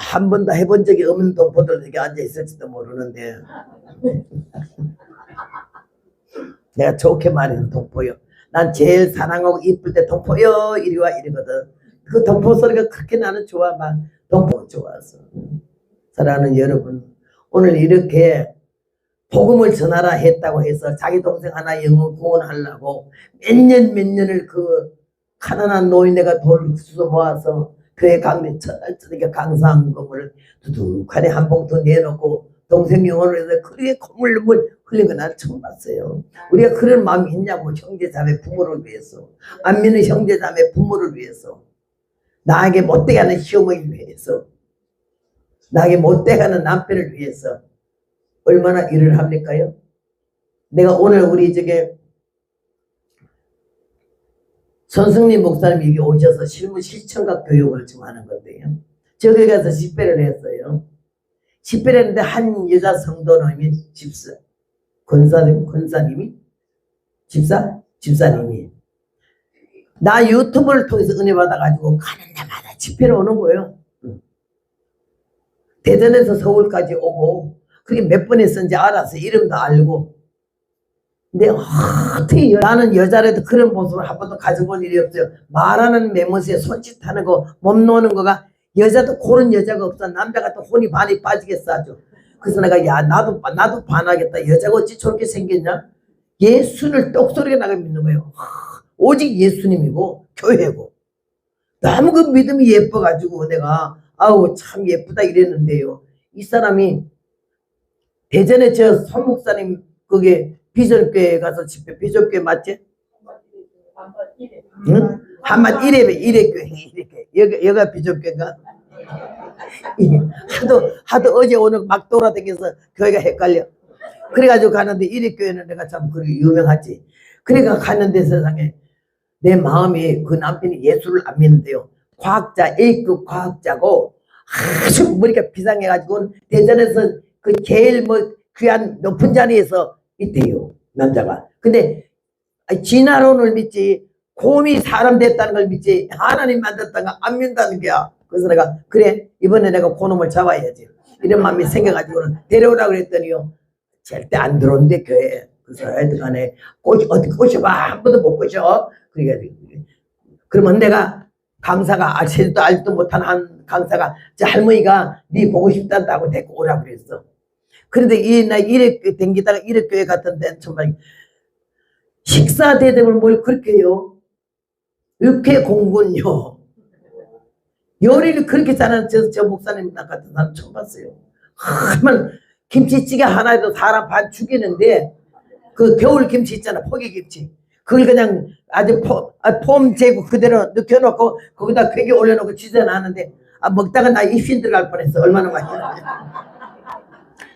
한 번도 해본 적이 없는 동포들 이렇게 앉아있을지도 모르는데 내가 좋게 말하는 동포요. 난 제일 사랑하고 이쁠 때 동포요 이리 와 이러거든. 그 동포 소리가 그렇게 나는 좋아. 막 동포 좋아서. 사랑하는 여러분, 오늘 이렇게 복음을 전하라 했다고 해서 자기 동생 하나 영어 구원하려고 몇 년을 그 가난한 노인네가 돈을 주워 모아서 교회 강매 저녁에 강사한금을 두둑하니 한 봉투 내놓고 동생 영어로 해서 그렇게 콧물을 흘린 거 난 처음 봤어요. 우리가 그런 마음이 있냐고. 형제자매 부모를 위해서, 안 믿는 형제자매 부모를 위해서, 나에게 못되게 하는 시어머니를 위해서, 나에게 못되게 하는 남편을 위해서 얼마나 일을 합니까요? 내가 오늘 우리 저게 손승림 목사님이 여기 오셔서 실무 실천각 교육을 지금 하는 건데요. 저기 가서 집회를 했어요. 집회를 했는데 한 여자 성도님이 권사님이 집사님이 나 유튜브를 통해서 은혜 받아가지고 가는 데마다 집회를 오는 거예요. 대전에서 서울까지 오고 그게 몇 번 했었는지 알아서 이름도 알고. 근데 어떻게 나는 여자라도 그런 모습을 한 번도 가져본 일이 없어요. 말하는 매못에 손짓하는 거, 몸 노는 거가 여자도 그런 여자가 없어. 남자 같은 혼이 반이 빠지겠어 아주. 그래서 내가 야 나도 반하겠다. 여자가 어찌 저렇게 생겼냐. 예수를 똑소리가 나게 믿는 거예요. 오직 예수님이고 교회고. 너무 그 믿음이 예뻐가지고 내가 아우 참 예쁘다 이랬는데요. 이 사람이 대전에 저 손 목사님 그게 비전교회 가서 집회, 비전교회 맞지? 응? 한만 이래교회 여가 비전교회가 하도 어제 오늘 막 돌아다녀서 교회가 헷갈려. 그래가지고 가는데 이래교회는 내가 참 그렇게 유명하지. 그래가 갔는데 세상에 내 마음이 그 남편이 예수를 안 믿는데요. 과학자, A급 과학자고 아주 머리가 비상해가지고 대전에서 그 제일 뭐 귀한 높은 자리에서 있대요 남자가. 근데 진화론을 믿지 곰이 사람 됐다는 걸 믿지 하나님 만들었다는 걸 안 믿는다는 거야. 그래서 내가 그래 이번에 내가 그놈을 잡아야지 이런 마음이 생겨가지고는 데려오라고 그랬더니요 절대 안 들어온대 교회에. 그래서 하여튼간에 어떻게 꼬셔봐 한 번도 못 꼬셔. 그러면 내가 강사가 알지도 못한 한 강사가 저 할머니가 네 보고 싶단다고 데리고 오라고 그랬어. 그런데 나 이래 댕기다가 이래 교회 갔던데 정말 식사 대접을 뭘 그렇게 해요. 육회 공군요. 요리를 그렇게 잘하는 저 목사님 같은 사람 처음 봤어요. 정말 김치찌개 하나에도 사람 반 죽이는데 그 겨울 김치 있잖아 포기김치. 그걸 그냥 아주 폼 재고 그대로 넣겨놓고 거기다 괴기 올려놓고 지져놨는데 먹다가 나 입신 들어갈 뻔했어. 얼마나 맛있는지.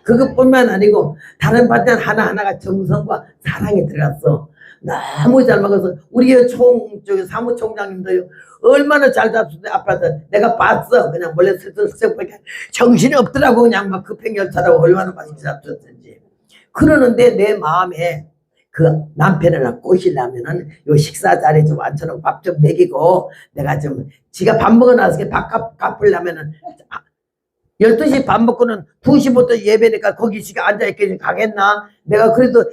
그것뿐만 아니고 다른 반찬 하나하나가 정성과 사랑이 들어갔어. 너무 잘 먹어서 우리 저기 사무총장님도요 얼마나 잘 잡수는데 앞에서 내가 봤어. 그냥 몰래 슬슬 보니까 정신이 없더라고. 그냥 막 급행열차라고 얼마나 맛있게 잡수었는지. 그러는데 내 마음에 그 남편을 꼬시려면은 요 식사 자리 좀 앉혀놓고 밥 좀 먹이고 내가 좀 지가 밥 먹어 나서 밥 갚으려면은 12시 밥 먹고는 2시부터 예배니까 거기 지가 앉아있겠지 가겠나? 내가 그래도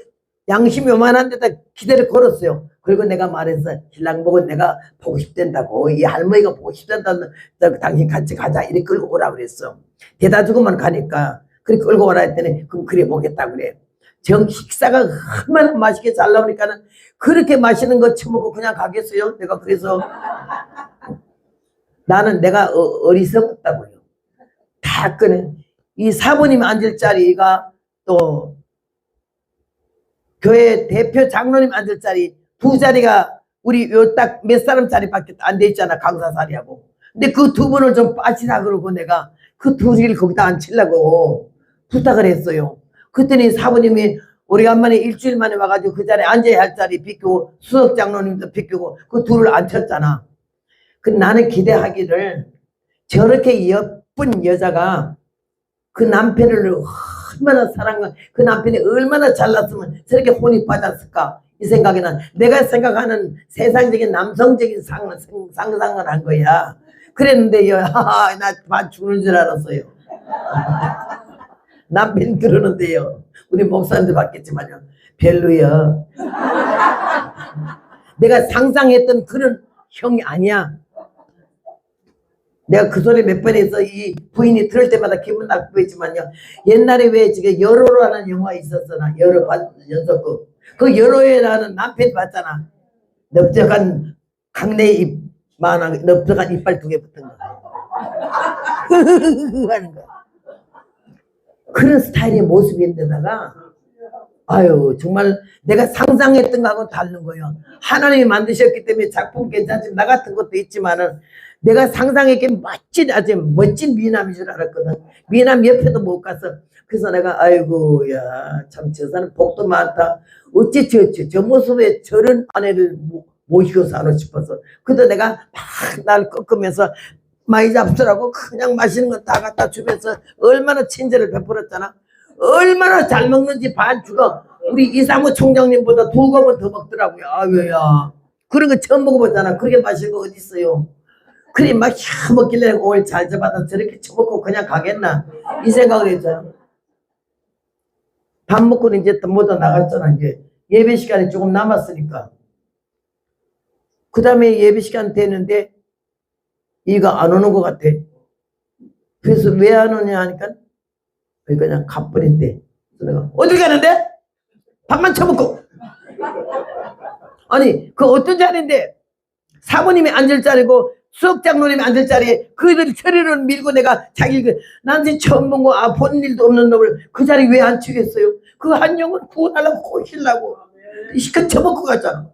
양심이 요만한 데다 기대를 걸었어요. 그리고 내가 말해서 신랑 보고 내가 보고 싶단다고 이 할머니가 보고 싶단다는 당신 같이 가자 이렇게 끌고 오라고 그랬어. 대다 주고만 가니까 그래 끌고 오라 했더니 그럼 그래 보겠다 그래. 식사가 얼마나 맛있게 잘 나오니까는 그렇게 맛있는 거 처먹고 그냥 가겠어요? 내가 그래서 나는 내가 어리석었다고요. 다 꺼내. 이 사부님 앉을 자리가 또 교회 대표 장로님 앉을 자리 두 자리가 우리 요 딱 몇 사람 자리밖에 안 돼 있잖아. 강사 자리하고. 근데 그 두 분을 좀 빠지라 그러고 내가 그 두 자리를 거기다 앉히려고 부탁을 했어요. 그랬더니 사부님이 오래간만에 일주일 만에 와가지고 그 자리에 앉아야 할 자리 비키고 수석 장로님도 비키고 그 둘을 앉혔잖아. 그 나는 기대하기를 저렇게 예쁜 여자가 그 남편을 얼마나 사랑한 그 남편이 얼마나 잘났으면 저렇게 혼이 빠졌을까 이 생각이 난 내가 생각하는 세상적인 남성적인 상상을 한 거야. 그랬는데요 나 죽는 줄 알았어요. 남편이 그러는데요 우리 목사님도 봤겠지만요 별로요. 내가 상상했던 그런 형이 아니야. 내가 그 소리 몇 번 해서 이 부인이 들을 때마다 기분 나쁘겠지만요. 옛날에 왜 지금 여로라는 영화 있었잖아. 여로 연속극. 그 여로에라는 남편이 봤잖아. 넓적한 강내 입만한 넓적한 이빨 2개 붙은 거. 하는 거. 그런 스타일의 모습인데다가 아유 정말 내가 상상했던 거하고 다른 거예요. 하나님이 만드셨기 때문에 작품 괜찮지만 나 같은 것도 있지만은 내가 상상했기에 아주 멋진 미남인 줄 알았거든. 미남 옆에도 못 갔어. 그래서 내가 아이고야 참 저 사람 복도 많다. 어찌 저 모습에 저런 아내를 모시고 사노 싶어서. 그래도 내가 막 날 꺾으면서 많이 잡수라고 그냥 맛있는 거 다 갖다 주면서 얼마나 친절을 베풀었잖아. 얼마나 잘 먹는지 반 죽어. 우리 이사무 총장님보다 2겁을 더 먹더라고요. 아유야 그런 거 처음 먹어봤잖아. 그렇게 맛있는 거 어디 있어요. 그래 막 먹길래 오늘 잘 잡아서 저렇게 처먹고 그냥 가겠나 이 생각을 했어요. 밥 먹고는 이제 모두 나갔잖아. 이제 예배 시간이 조금 남았으니까. 그 다음에 예배 시간 되는데 이가 안 오는 것 같아. 그래서 왜 안 오냐 하니까 그냥 가버린대. 내가 어딜 가는데? 밥만 처먹고. 아니 그 어떤 자리인데 사모님이 앉을 자리고 수석장로님이 앉을 자리에 그들 처리를 밀고 내가 자기 나한테 처음 본 거 본 일도 없는 놈을 그 자리 왜 안 치겠어요? 그 한 영혼 구원하려고 고시려고 시컷 처먹고 갔잖아.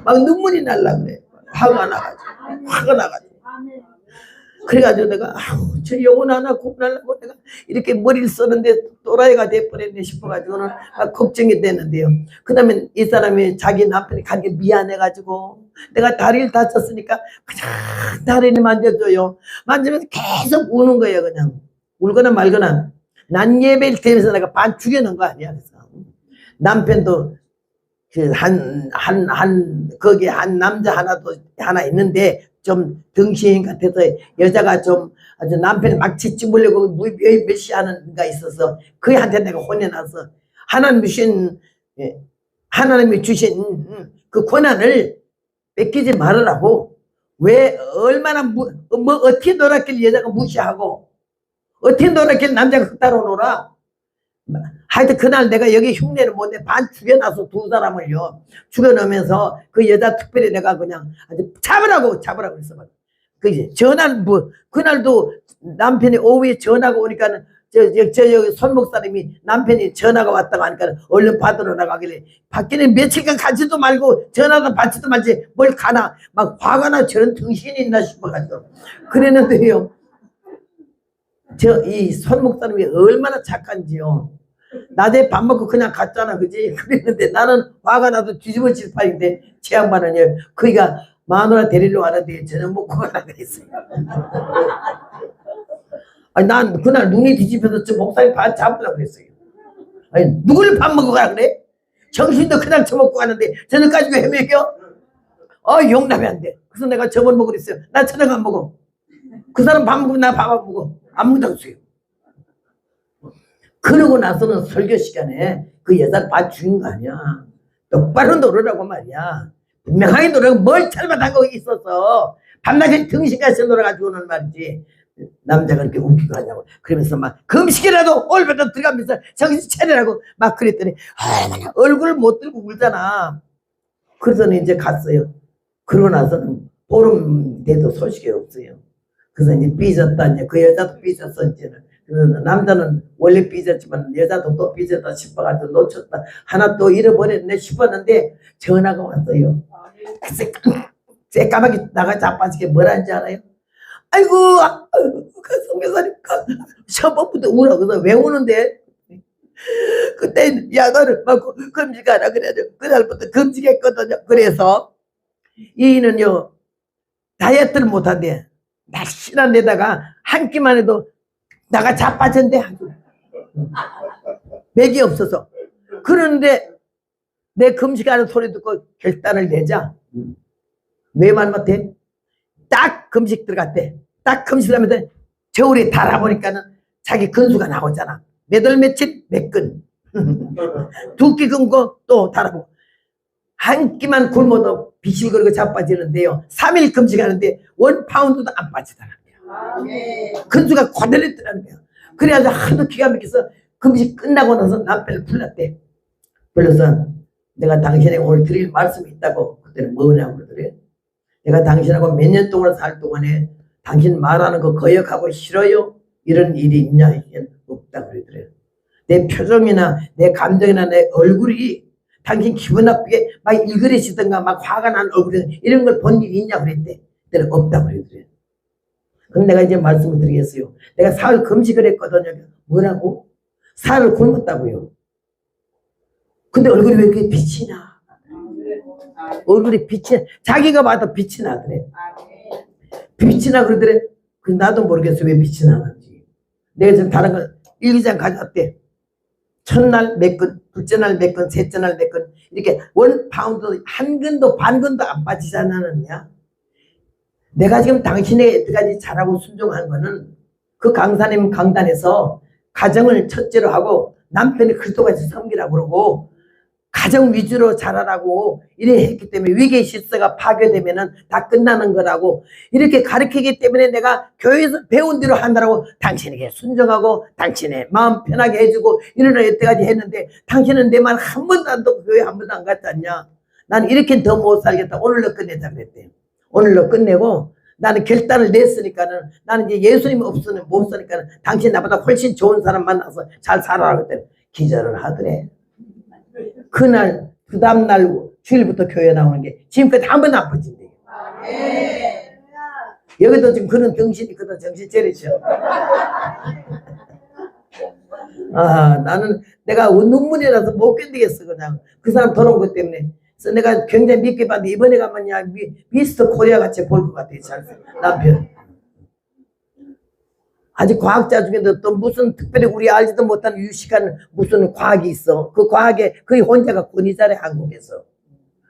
막 눈물이 날라 그래. 화가 나가지고. 그래가지고 내가 아우 저 영혼 하나 구원하려고 내가 이렇게 머리를 쓰는데 또라이가 돼버렸네 싶어가지고는 막 걱정이 되는데요. 그 다음에 이 사람이 자기 남편이 가게 미안해가지고 내가 다리를 다쳤으니까 그냥 다리를 만져줘요. 만지면서 계속 우는 거예요. 그냥 울거나 말거나. 난 예배를 드리면서 내가 반 죽여놓은 거 아니야. 그래서 남편도 거기 한 남자 하나 있는데 좀 덩신 같아서 여자가 좀 아주 남편이 막 짓집으려고 멸시하는 가 있어서 그한테 내가 혼내놔서 하나님이 주신 그 권한을 뺏기지 말으라고. 왜 얼마나 어떻게 놀았길 여자가 무시하고 어떻게 놀았길 남자가 따로 놀아. 하여튼 그날 내가 여기 흉내를 못 내 반 죽여놔서 2사람을요 죽여놓으면서 그 여자 특별히 내가 그냥 아주 잡으라고 했어. 그지 그날도 남편이 오후에 전화가 오니까는 여기 손 목사님이 남편이 전화가 왔다고 하니까 얼른 받으러 나가길래 밖에는 며칠간 가지도 말고 전화도 받지도 말지 뭘 가나 막 화가 나 저런 등신이 있나 싶어가지고 그랬는데요. 이 손 목사님이 얼마나 착한지요. 낮에 밥 먹고 그냥 갔잖아. 그지? 그랬는데 나는 화가 나도 뒤집어질 판인데 제 양반은요. 그이가 마누라 데리러 가는데 저녁 먹고 가라 그랬어요. 아니 난 그날 눈이 뒤집혀서 저 목사님 밥 잡으려고 그랬어요. 아니 누구를 밥 먹고 가라 그래? 정신도 그냥 처먹고 가는데 저녁까지 왜 헤매겨? 용납이 안 돼. 그래서 내가 저번 먹으려 했어요. 나 저녁 안 먹어. 그 사람 밥 먹으면 나 밥 안 먹어. 안 먹는다고 했어요. 그러고 나서는 설교 시간에 그 여자를 봐 죽인 거 아니야. 똑바로 놀으라고 말이야. 분명하게 놀으라고 뭘 잘못한 거 있었어. 밤낮에 등신같이 놀아가지고는 말이지. 남자가 그렇게 웃기고 하냐고. 그러면서 막 금식이라도 올부터 들어가면서 정신 차리라고 막 그랬더니 얼굴을 못 들고 울잖아. 그래서 이제 갔어요. 그러고 나서는 보름 돼도 소식이 없어요. 그래서 이제 삐졌다. 이제 그 여자도 삐졌어. 이제는. 그래서 남자는 원래 삐졌지만 여자도 또 삐졌다 싶어가지고 놓쳤다. 하나 또 잃어버렸네 싶었는데 전화가 왔어요. 새까맣게 나가 자빠지게 뭐라는지 알아요? 아이고, 그 선교사님, 처음부터 우라. 그래서 왜 우는데? 그때 야단을 맞고 금식하라 그래가지고 그날부터 금식했거든요. 그래서 이는요 다이어트를 못한대. 날씬한 데다가 한 끼만 해도 나가 자빠졌는데 맥이 없어서. 그런데 내 금식하는 소리 듣고 결단을 내자. 왜 말 못해? 딱 금식 들어갔대. 딱 금식을 하면서 겨울에 달아보니까는 자기 근수가 나오잖아. 몇 월 며칠 몇 근. 두 끼 굶고 또 달아보고. 한 끼만 굶어도 비실거리고 자빠지는데요. 3일 금식하는데 1파운드도 안 빠지더라고요. 근수가 고달렸더라는 거야. 그래가지고 하도 기가 막혀서 금식 끝나고 나서 남편을 불렀대. 불러서 내가 당신에게 오늘 드릴 말씀이 있다고. 그때는 뭐냐고 그러더래. 내가 당신하고 몇 년 동안 살 동안에 당신 말하는 거 거역하고 싫어요? 이런 일이 있냐? 없다 그러더래요. 내 표정이나 내 감정이나 내 얼굴이 당신 기분 나쁘게 막 일그레시던가 막 화가 난 얼굴이 이런 걸 본 일이 있냐 그랬대. 그때는 없다 그러더래요. 그럼 내가 이제 말씀을 드리겠어요. 내가 사흘 금식을 했거든요. 뭐라고? 사흘 굶었다고요. 근데 얼굴이 왜 이렇게 빛이 나? 얼굴이 빛이, 자기가 봐도 빛이 나더래. 빛이 나 그러더래. 그 나도 모르겠어 왜 빛이 나는지. 내가 지금 다른 거 일기장 가져왔대. 첫날 몇 근, 둘째 날 몇 근, 셋째 날 몇 근, 이렇게 1파운드 한 근도 반 근도 안 빠지잖아. 내가 지금 당신의 여태까지 잘하고 순종한 거는 그 강사님 강단에서 가정을 첫째로 하고 남편이 그리스도같이 섬기라고 그러고 가정 위주로 잘하라고 이래 했기 때문에 위계 질서가 파괴되면은 다 끝나는 거라고 이렇게 가르치기 때문에 내가 교회에서 배운 대로 한다라고 당신에게 순종하고 당신의 마음 편하게 해주고 이런 여태까지 했는데 당신은 내 말 한 번도 안 듣고 교회 한 번도 안 갔지 않냐. 난 이렇게 더 못 살겠다. 오늘로 끝내자 그랬대요. 오늘로 끝내고 나는 결단을 냈으니까는 나는 이제 예수님 없으면 못 사니까 당신 나보다 훨씬 좋은 사람 만나서 잘 살아라 그랬더니 기절을 하더래. 그날 그 다음날 주일부터 교회 나오는 게 지금까지 한 번도 안 빠진대요. 여기도 지금 그런 정신이 있거든. 정신 차리죠. 아 나는 내가 눈물이 나서 못 견디겠어. 그냥 그 사람 돌아온 것 때문에. 그래서 내가 굉장히 믿게 봤는데 이번에 가면 야 미스터 코리아 같이 볼 것 같아. 남편 아직 과학자 중에도 또 무슨 특별히 우리 알지도 못하는 유식한 무슨 과학이 있어. 그 과학에 거의 혼자가 권위자래 한국에서.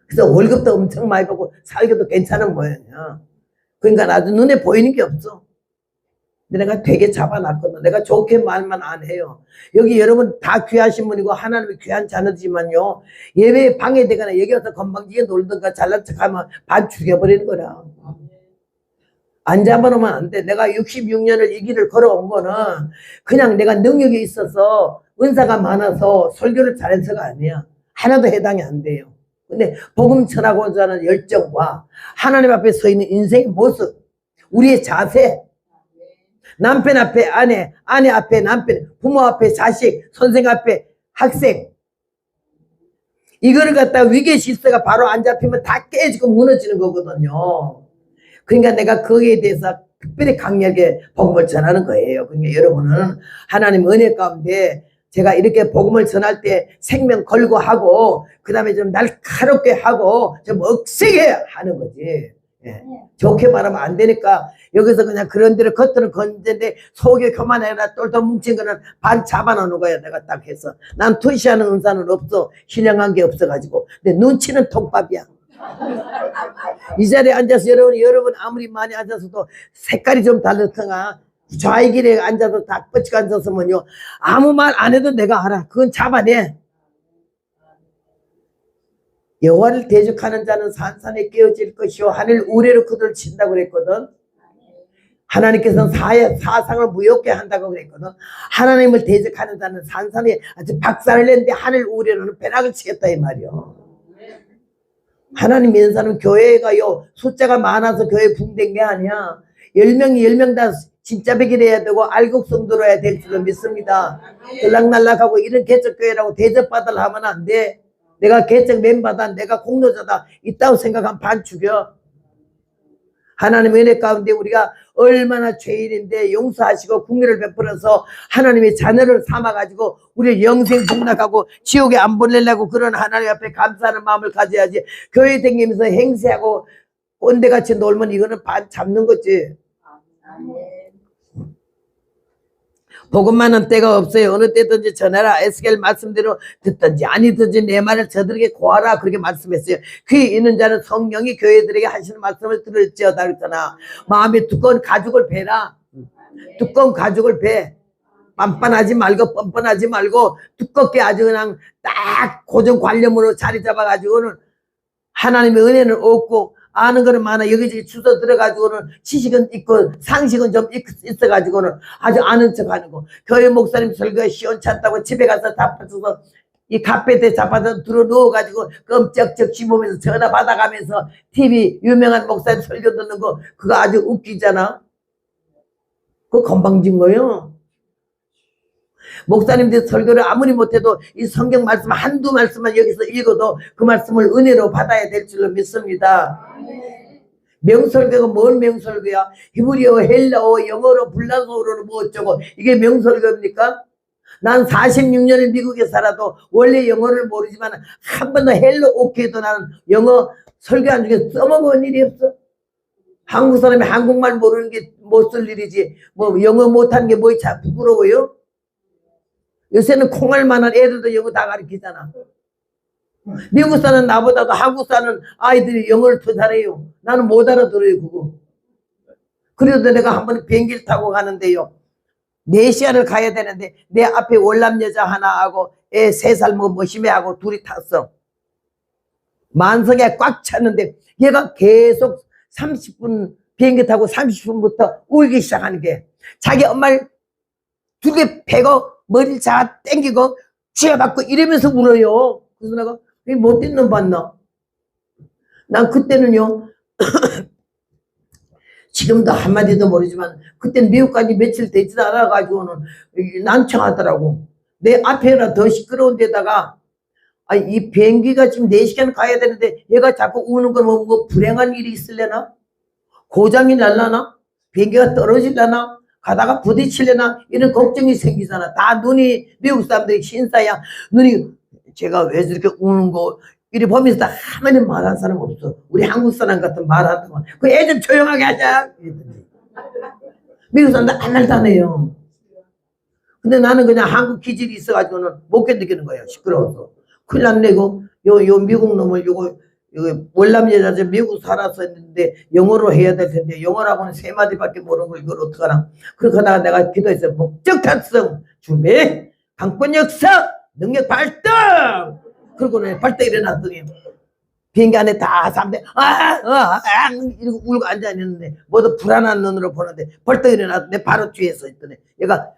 그래서 월급도 엄청 많이 받고 살기도 괜찮은 모양이야. 그러니까 아주 눈에 보이는 게 없어. 근데 내가 되게 잡아놨거든. 내가 좋게 말만 안 해요. 여기 여러분 다 귀하신 분이고 하나님이 귀한 자녀지만요. 예배에 방해되거나 여기 와서 건방지게 놀든가 잘난 척하면 반 죽여버리는 거라. 안 잡아놓으면 안 돼. 내가 66년을 이 길을 걸어온 거는 그냥 내가 능력이 있어서 은사가 많아서 설교를 잘해서가 아니야. 하나도 해당이 안 돼요. 근데 복음 전하고자 하는 열정과 하나님 앞에 서 있는 인생의 모습, 우리의 자세, 남편 앞에 아내, 아내 앞에 남편, 부모 앞에 자식, 선생 앞에 학생, 이거를 갖다가 위계 질서가 바로 안 잡히면 다 깨지고 무너지는 거거든요. 그러니까 내가 거기에 대해서 특별히 강력하게 복음을 전하는 거예요. 그러니까 여러분은 하나님 은혜 가운데 제가 이렇게 복음을 전할 때 생명 걸고 하고 그 다음에 좀 날카롭게 하고 좀 억세게 하는 거지. 예. 좋게 말하면 안 되니까 여기서 그냥 그런 대로 겉으로 건졌는데 속에 교만해라 똘똘 뭉친 거는 반 잡아놓는 거야. 내가 딱 해서 난 투시하는 은사는 없어. 신령한 게 없어가지고. 근데 눈치는 통밥이야. 이 자리에 앉아서 여러분 아무리 많이 앉아서도 색깔이 좀 다르더라. 좌의 길에 앉아서 다 뻗치고 앉았으면요 아무 말 안 해도 내가 알아. 그건 잡아내. 여호와를 대적하는 자는 산산에 깨어질 것이요 하늘 우레로 그들 친다고 그랬거든. 하나님께서는 사상을 무효케 한다고 그랬거든. 하나님을 대적하는 자는 산산에 아주 박살을 냈는데 하늘 우레로는 벼락을 치겠다 이 말이요. 하나님 믿는 사람은 교회가요 숫자가 많아서 교회 붕댄 게 아니야. 10명이 10명 다 진짜 백이라 해야 되고 알곡성도로 해야 될 줄로 믿습니다. 들락날락하고 이런 개척교회라고 대접받으려 하면 안 돼. 내가 개척 멤버다, 내가 공로자다 있다고 생각하면 반 죽여. 하나님 은혜 가운데 우리가 얼마나 죄인인데 용서하시고 국리를 베풀어서 하나님의 자녀를 삼아가지고 우리를 영생 복락하고 지옥에 안 보내려고 그런 하나님 앞에 감사하는 마음을 가져야지. 교회 다니면서 행세하고 꼰대같이 놀면 이거는 반 잡는 거지. 복음만은 때가 없어요. 어느 때든지 전하라. 에스겔 말씀대로 듣든지 아니든지 내 말을 저들에게 고하라. 그렇게 말씀했어요. 귀 있는 자는 성령이 교회들에게 하시는 말씀을 들을지어다 그랬잖아. 마음에 두꺼운 가죽을 베라. 두꺼운 가죽을 베. 빤빤하지 말고 뻔뻔하지 말고 두껍게 아주 그냥 딱 고정관념으로 자리 잡아가지고는 하나님의 은혜는 없고 아는 거는 많아. 여기저기 주워 들어가지고는 지식은 있고 상식은 좀 있어가지고는 아주 아는 척 하는 거. 교회 목사님 설교가 시원찮다고 집에 가서 다 받쳐서 이 카페에 잡아서 들어 누워가지고 끔쩍쩍 씹으면서 전화 받아가면서 TV 유명한 목사님 설교 듣는 거 그거 아주 웃기잖아. 그거 건방진 거요. 목사님들 설교를 아무리 못해도 이 성경 말씀 한두 말씀만 여기서 읽어도 그 말씀을 은혜로 받아야 될 줄로 믿습니다. 명설교가 뭔 명설교야? 히브리어, 헬라어, 영어로, 불란서어로 뭐 어쩌고 이게 명설교입니까? 난 46년을 미국에 살아도 원래 영어를 모르지만 한 번도 헬로 오케이도 나는 영어 설교한 중에 써먹은 일이 없어. 한국 사람이 한국말 모르는 게 못 쓸 일이지 뭐 영어 못하는 게 뭐이 참 부끄러워요? 요새는 콩할 만한 애들도 영어 다 가르치잖아. 미국 사는 나보다도 한국 사는 아이들이 영어를 더 잘해요. 나는 못 알아들어요 그거. 그래도 내가 한번 비행기를 타고 가는데요 4시간을 가야 되는데 내 앞에 월남 여자 하나하고 애 3살 뭐 심해하고 둘이 탔어. 만석에 꽉 찼는데 얘가 계속 30분 비행기 타고 30분부터 울기 시작하는 게 자기 엄마를 두 개 패고 머리를 잡아 당기고 쥐어받고 이러면서 울어요. 그래서 내가 이 못된 놈 봤나? 난 그때는요 지금도 한마디도 모르지만 그때는 미국까지 며칠 되지도 않아가지고는 난처하더라고. 내 앞에나 더 시끄러운 데다가 이 비행기가 지금 4시간 가야 되는데 얘가 자꾸 우는 건 뭐 불행한 일이 있을래나? 고장이 날라나? 비행기가 떨어질라나? 가다가 부딪히려나? 이런 걱정이 생기잖아. 다 눈이 미국 사람들이 신사야. 눈이 제가 왜 저렇게 우는 거 이리 보면서 다 한마디 말하는 사람 없어. 우리 한국 사람 같은 말하더만 그 애 좀 조용하게 하자. 미국 사람들 한 말도 안 해요. 근데 나는 그냥 한국 기질이 있어가지고는 못 견디는 거예요. 시끄러워서. 큰일 났네. 요 미국 놈을 요거 월남 여자 미국 살아서 했는데 영어로 해야 될 텐데 영어라고는 3마디밖에 모르는 걸 이걸 어떡하나. 그렇게 하다가 내가 기도했어요. 목적 달성 준비 강권 역사 능력 발동. 그러고는 벌떡 일어났더니 비행기 안에 다 사람들 이러고 울고 앉아있는데 모두 불안한 눈으로 보는데 벌떡 일어났더니 바로 뒤에 서 있더니 얘가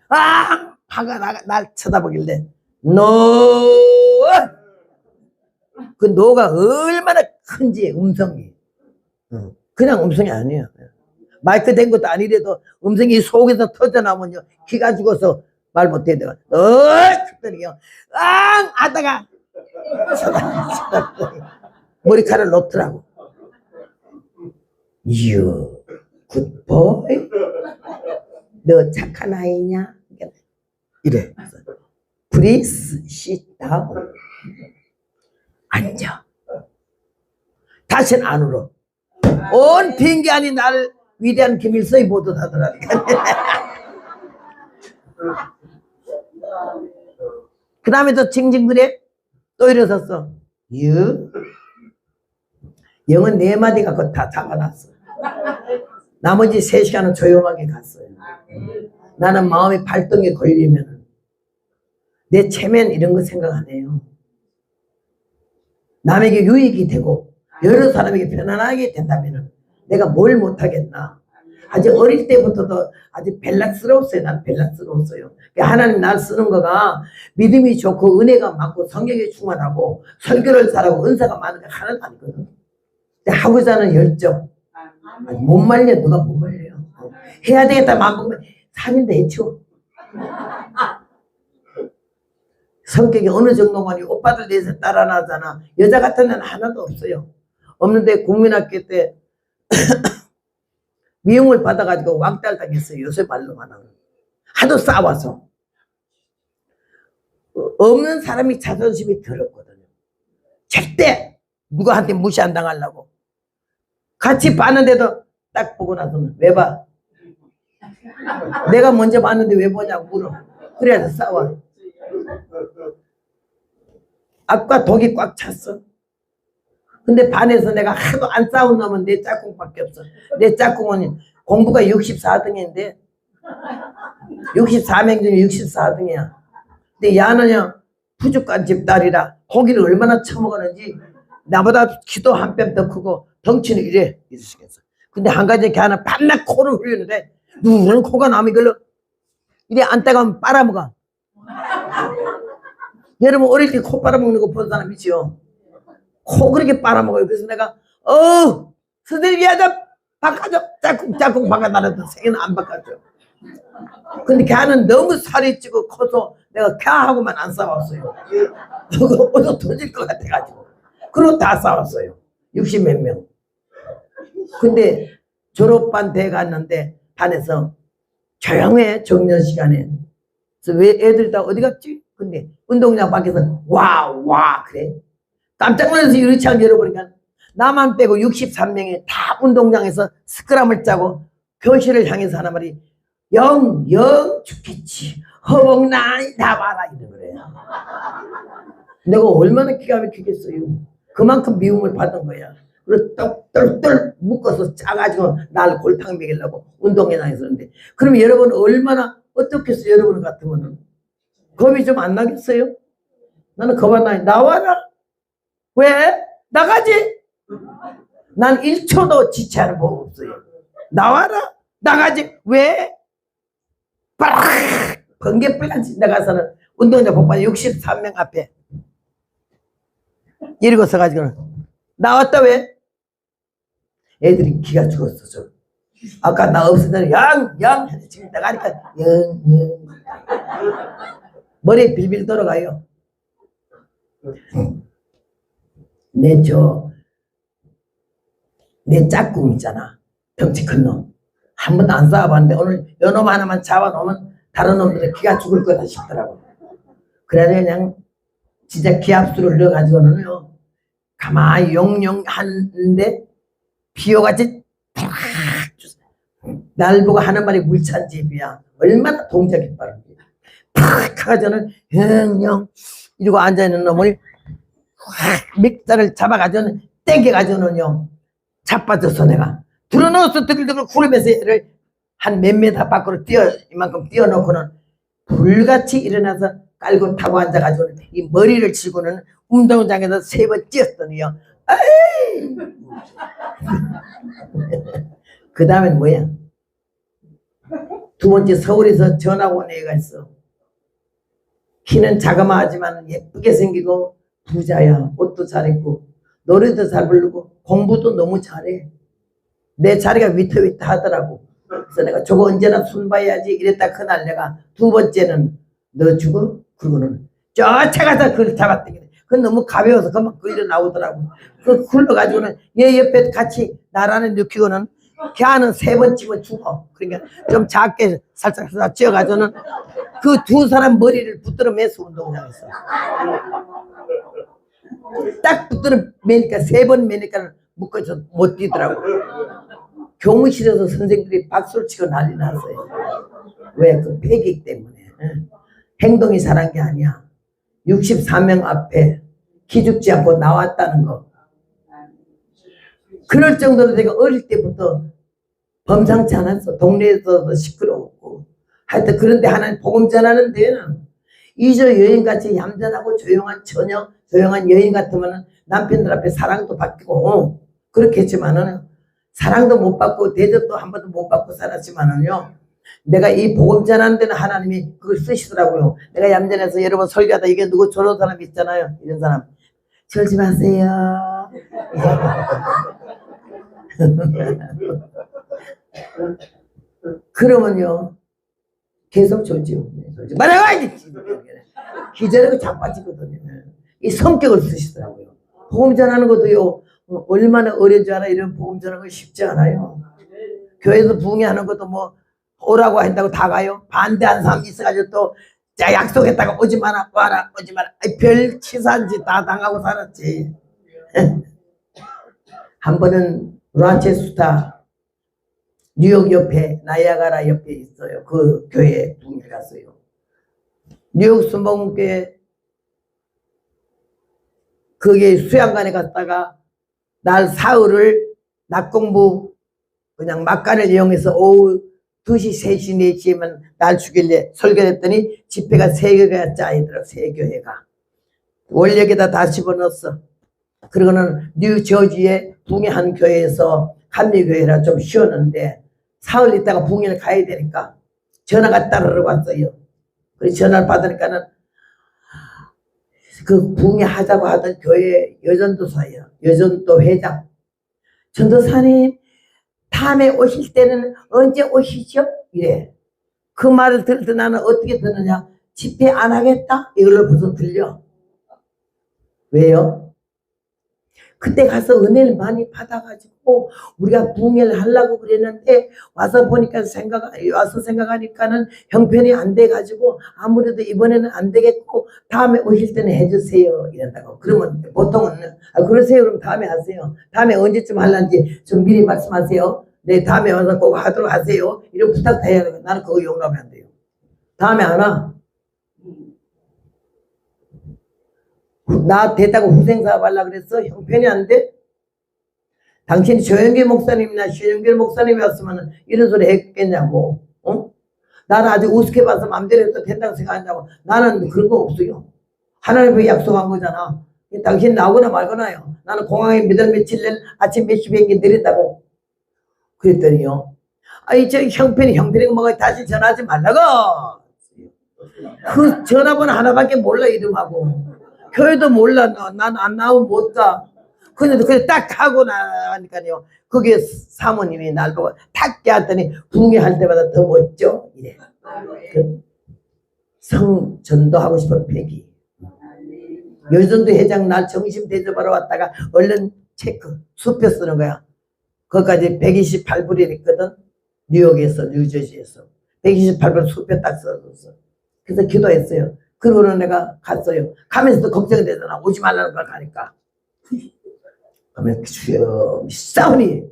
하가 날 쳐다보길래 노 그 노가 얼마나 큰지 음성이 그냥 음성이 아니에요. 마이크 된 것도 아니래도 음성이 속에서 터져나오면요 기가 죽어서 말 못해. 내가 그랬더니요 하다가 머리카락을 놓더라고. You good boy. 너 착한 아이냐? 이래. Please sit down. 앉아. 다시는 안 울어. 온 비행기 안이 나를 위대한 김일성이 보듯하더라니까. 그 다음에 또 징징그래? 또 일어섰어. 영은 4마디 갖고 다 잡아놨어. 나머지 3시간은 조용하게 갔어요. 나는 마음이 발동에 걸리면 내 체면 이런 거 생각 안 해요. 남에게 유익이 되고 여러 사람에게 편안하게 된다면 내가 뭘 못하겠나. 아주 어릴 때부터도 아주 벨락스러웠어요. 난 벨락스러웠어요. 하나님 날 쓰는 거가 믿음이 좋고 은혜가 많고 성경에 충만하고 설교를 잘하고 은사가 많은 게 하나도 아니거든. 근데 하고자 하는 열정. 못 말려. 누가 못 말려요. 해야 되겠다 마음먹으면 살인데 해쳐. 성격이 어느 정도만이 오빠들 내에서 따라나잖아. 여자 같은 애는 하나도 없어요. 없는데 국민학교 때 미용을 받아가지고 왕따를 당했어요. 요새 말로만 하면. 하도 싸워서. 없는 사람이 자존심이 더럽거든요. 절대 누구한테 무시 안 당하려고. 같이 봤는데도 딱 보고 나서는 왜 봐? 내가 먼저 봤는데 왜 보냐고 물어. 그래야 싸워. 앞과 독이 꽉 찼어. 근데 반에서 내가 하도 안 싸운 놈은 내 짝꿍밖에 없어. 내 짝꿍은 공부가 64등인데 64명 중에 64등이야. 근데 야는요 부족한 집 딸이라 고기를 얼마나 처먹었는지 나보다 키도 한 뼘 더 크고 덩치는 이래 있으시겠어. 근데 한 가지 걔는 밤낮 코를 흘리는데 누구는 코가 남이 걸려 이래 안 따가면 빨아먹어. 여러분 어릴 때 코 빨아먹는 거 본 사람 있지요? 코 그렇게 빨아먹어요. 그래서 내가 선생님 미안하다 바꿔줘. 짝꿍 바꿔달라도 생애는 안 바꿔줘. 근데 걔는 너무 살이 찌고 커서 내가 걔하고만 안 싸웠어요. 어디 터질 것 같아가지고. 그리고 다 싸웠어요. 60몇 명. 근데 졸업반 돼 갔는데 반에서 조용해 정년 시간에. 그래서 왜 애들 다 어디 갔지? 근데 운동장 밖에서 와 그래. 깜짝 놀라서 유리창 열어보니까 나만 빼고 63명이 다 운동장에서 스크럼을 짜고 교실을 향해서 하는 말이 영 죽겠지. 허벅나이 나와라 이런 거래요. 내가 얼마나 기가 막히겠어요. 그만큼 미움을 받은 거야. 그래서 똘똘똘 묶어서 짜가지고 날 골탕 먹이려고 운동회장에서 그러는데 그럼 여러분 얼마나 어떻겠어요? 여러분 같으면 겁이 좀 안 나겠어요? 나는 겁 안 나요. 나와라. 왜? 나가지. 난 1초도 지체하는 법 없어요. 나와라. 나가지. 왜? 빠락 번개 불같이 나가서는 운동장 복받아 63명 앞에 이러고 서가지고는 나왔다. 왜? 애들이 기가 죽었어. 저. 아까 나 없을 때는 영 지금 나가니까 영 머리에 빌빌 돌아가요. 내 짝꿍 있잖아. 덩치 큰 놈. 한 번도 안 싸워봤는데 오늘 요놈 하나만 잡아놓으면 다른 놈들은 기가 죽을 거다 싶더라고. 그래서 그냥 진짜 기압수를 넣어가지고는요. 가만히 용용 하는데 비호같이 날 보고 하는 말이 물찬 집이야. 얼마나 동작이 빠른지. 팍 하고서는 영영 이러고 앉아있는 놈을 믹자를 잡아가지고는 땡겨가지고는요. 자빠졌어 내가. 들어넣어서 드글드글 구르면서 얘를 한 몇 미터 밖으로 이만큼 띄워놓고는 불같이 일어나서 깔고 타고 앉아가지고 이 머리를 치고는 운동장에서 3번 뛰었더니요. 에이! 그 다음엔 뭐야? 두 번째 서울에서 전학 온 애가 있어. 키는 자그마하지만 예쁘게 생기고 부자야. 옷도 잘 입고 노래도 잘 부르고 공부도 너무 잘해. 내 자리가 위태위태 하더라고. 그래서 내가 저거 언제나 손봐야지 이랬다 그날 내가 두 번째는 너 죽어? 그러고는 쫓아가서 그걸 잡았더니 그건 너무 가벼워서 그만 끌려 나오더라고. 그 굴러가지고는 얘 옆에 같이 나란히 눕히고는 걔는 3번 치면 죽어. 그러니까 좀 작게 살짝 찌어가지고는 그 두 사람 머리를 붙들어 매서 운동장에서 딱 붙들어 매니까 3번 매니까 묶어서 못 뛰더라고. 교무실에서 선생님들이 박수를 치고 난리 났어요. 왜? 그 폐기 때문에. 행동이 잘한 게 아니야. 64명 앞에 기죽지 않고 나왔다는 거. 그럴 정도로 내가 어릴 때부터 범상치 않았어. 동네에서도 시끄러웠고. 하여튼 그런데 하나님 복음 전하는 데는 이저 여인같이 얌전하고 조용한 조용한 여인 같으면 남편들 앞에 사랑도 받고 그렇겠지만은 사랑도 못 받고 대접도 한 번도 못 받고 살았지만은요, 내가 이 복음 전하는 데는 하나님이 그걸 쓰시더라고요. 내가 얌전해서 여러분 설교하다 이게 누구 저런 사람 있잖아요. 이런 사람 절지 마세요. 그러면요 계속 졸지요. 말아요! 기절하고 자빠지거든요. 이 성격을 쓰시더라고요. 복음 전하는 것도요, 얼마나 어려운 줄 알아? 이런 복음 전하는 거 쉽지 않아요. 교회에서 부흥회하는 것도 뭐 오라고 한다고 다 가요? 반대하는 사람 있어가지고 또 자 약속했다가 오지 마라, 와라, 오지 마라. 별 치사한지 다 당하고 살았지. 한 번은 로체스터 뉴욕 옆에 나이아가라 옆에 있어요. 그 교회에 부흥회 갔어요. 뉴욕 순복음교회 거기에 수양관에 갔다가 날 사흘을 낮 공부 그냥 막간을 이용해서 오후 2시, 3시, 4시에만 날 주길래 설교했더니 집회가 3개가 짜이더라. 3교회가 원력에다 다 집어넣었어. 그러고는 뉴저지에 부흥회 한 교회에서 감리교회라 좀 쉬었는데 사흘 있다가 부흥회를 가야 되니까 전화가 따르러 왔어요. 그래서 전화를 받으니까는 그 부흥회 하자고 하던 교회 여전도사예요. 여전도 회장. 전도사님 다음에 오실 때는 언제 오시죠? 이래. 그 말을 들을 때 나는 어떻게 듣느냐? 집회 안 하겠다? 이걸로 벌써 들려. 왜요? 그때 가서 은혜를 많이 받아가지고 우리가 부흥회를 하려고 그랬는데 와서 보니까 와서 생각하니까는 형편이 안 돼가지고 아무래도 이번에는 안 되겠고 다음에 오실 때는 해주세요 이런다고. 그러면 보통은 그러세요. 그럼 다음에 하세요. 다음에 언제쯤 할란지 좀 미리 말씀하세요. 네, 다음에 와서 꼭 하도록 하세요. 이런 부탁 다 해야 돼요. 나는 그거 용납이 안 돼요. 다음에 하나? 나 됐다고 후생사업 하려고 그랬어? 형편이 안 돼? 당신이 조영길 목사님이나 신영길 목사님이 왔으면 이런 소리 했겠냐고. 어? 나는 아주 우습게 봐서 맘대로 해도 된다고 생각한다고. 나는 그런 거 없어요. 하나님이 약속한 거잖아. 당신 나오거나 말거나요. 나는 공항에 며칠 날 아침 몇 시 비행기 내린다고. 그랬더니요. 아이 저 형편이 뭐가 다시 전화하지 말라고. 그 전화번호 하나밖에 몰라 이름하고. 교회도 몰라. 난 안 나오면 못 가. 그런데 딱 하고 나니까요. 거기에 사모님이 날 보고 탁 깨웠더니 부흥회 할 때마다 더 멋져. 이래. 성 전도하고 싶은 패기. 여전도 회장 날 정심 대접하러 왔다가 얼른 체크 수표 쓰는 거야. 거기까지 128불이 있거든. 뉴욕에서 뉴저지에서 128불 수표 딱 써줬어. 그래서 기도했어요. 그러고는 내가 갔어요. 가면서도 걱정이 되잖아. 오지 말라는 걸 가니까. 그러면 주여 싸우니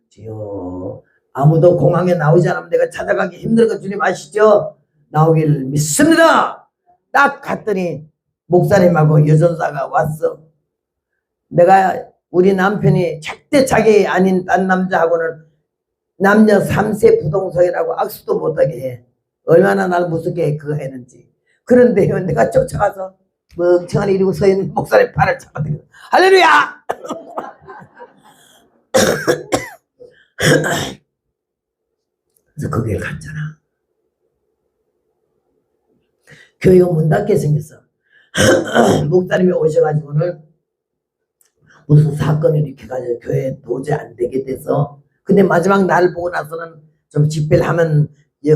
주여 아무도 공항에 나오지 않으면 내가 찾아가기 힘든 거 주님 아시죠? 나오길 믿습니다. 딱 갔더니 목사님하고 여전사가 왔어. 내가 우리 남편이 절대 자기 아닌 딴 남자하고는 남녀 3세 부동석이라고 악수도 못하게 해. 얼마나 날 무섭게 그거 했는지. 그런데 내가 쫓아가서 멍청한 이러고 서 있는 목사님 팔을 잡아당겨. 할렐루야! 그래서 거기에 갔잖아. 교회가 문 닫게 생겼어. 목사님이 오셔가지고는 무슨 사건이 이렇게 가지고 교회 도저히 안 되게 돼서 근데 마지막 날 보고 나서는 좀 집회를 하면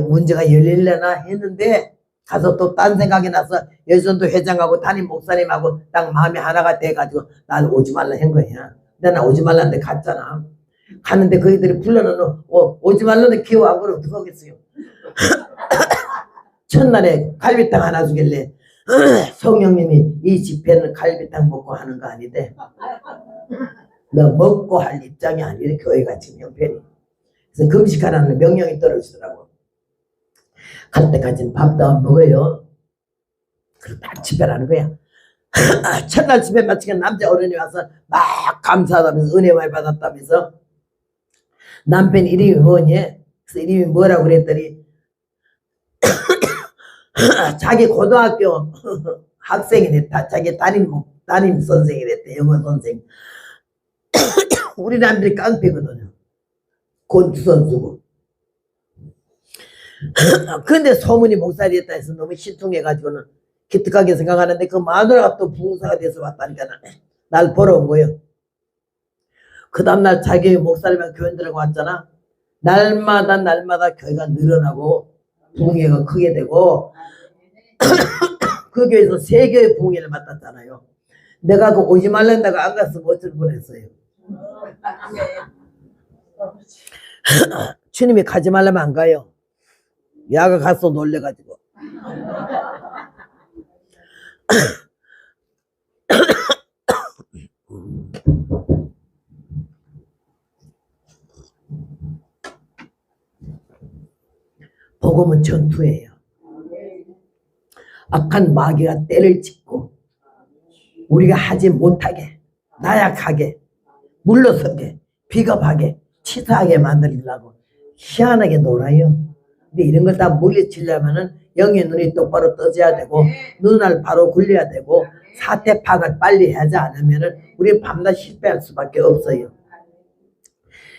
문제가 열릴려나 했는데 가서 또 딴 생각이 나서 여전도 회장하고 담임 목사님하고 딱 마음이 하나가 돼가지고 날 오지 말라 한 거야. 근데 나 오지 말라는데 갔잖아. 갔는데 그이들이 불러놓는 오지 말라는데 기호 안 걸어 어떡 하겠어요. 첫날에 갈비탕 하나 주길래 성령님이 이 집회는 갈비탕 먹고 하는 거 아니대. 너 먹고 할 입장이 아니래. 교회가 지금 형편이. 그래서 금식하라는 명령이 떨어지더라고. 갈 때까지는 밥도 안 먹어요. 그리고 딱 집회를 하는 거야. 첫날 집회 마치고 남자 어른이 와서 막 감사하다면서 은혜 많이 받았다면서 남편 이름이 뭐니? 그래서 이름이 뭐라고 그랬더니 자기 고등학교 학생이 됐다. 자기 담임 선생이 됐대. 영어 선생. 우리 남들이 깡패거든요. 곧 주선주고. 근데 소문이 목살이 했다 해서 너무 신통해가지고는 기특하게 생각하는데 그 마누라가 또 부흥사가 돼서 왔다니까 날 보러 온 거예요. 그 다음날 자기 목사님과 교인들하고 왔잖아. 날마다 교회가 늘어나고 부흥회가 크게 되고 그 교회에서 세 교회 부흥회를 맡았잖아요. 내가 그 오지 말란다고 안 갔으면 어쩔 뻔했어요. 주님이 가지 말라면 안 가요. 야가 가서 놀래가지고. 복음은 전투예요. 악한 마귀가 때를 짓고 우리가 하지 못하게, 나약하게, 물러서게, 비겁하게, 치사하게 만들려고 희한하게 놀아요. 근데 이런 걸 다 물리치려면은 영의 눈이 똑바로 떠져야 되고 눈알 바로 굴려야 되고 사태 파악을 빨리 하지 않으면은 우리 밤낮 실패할 수밖에 없어요.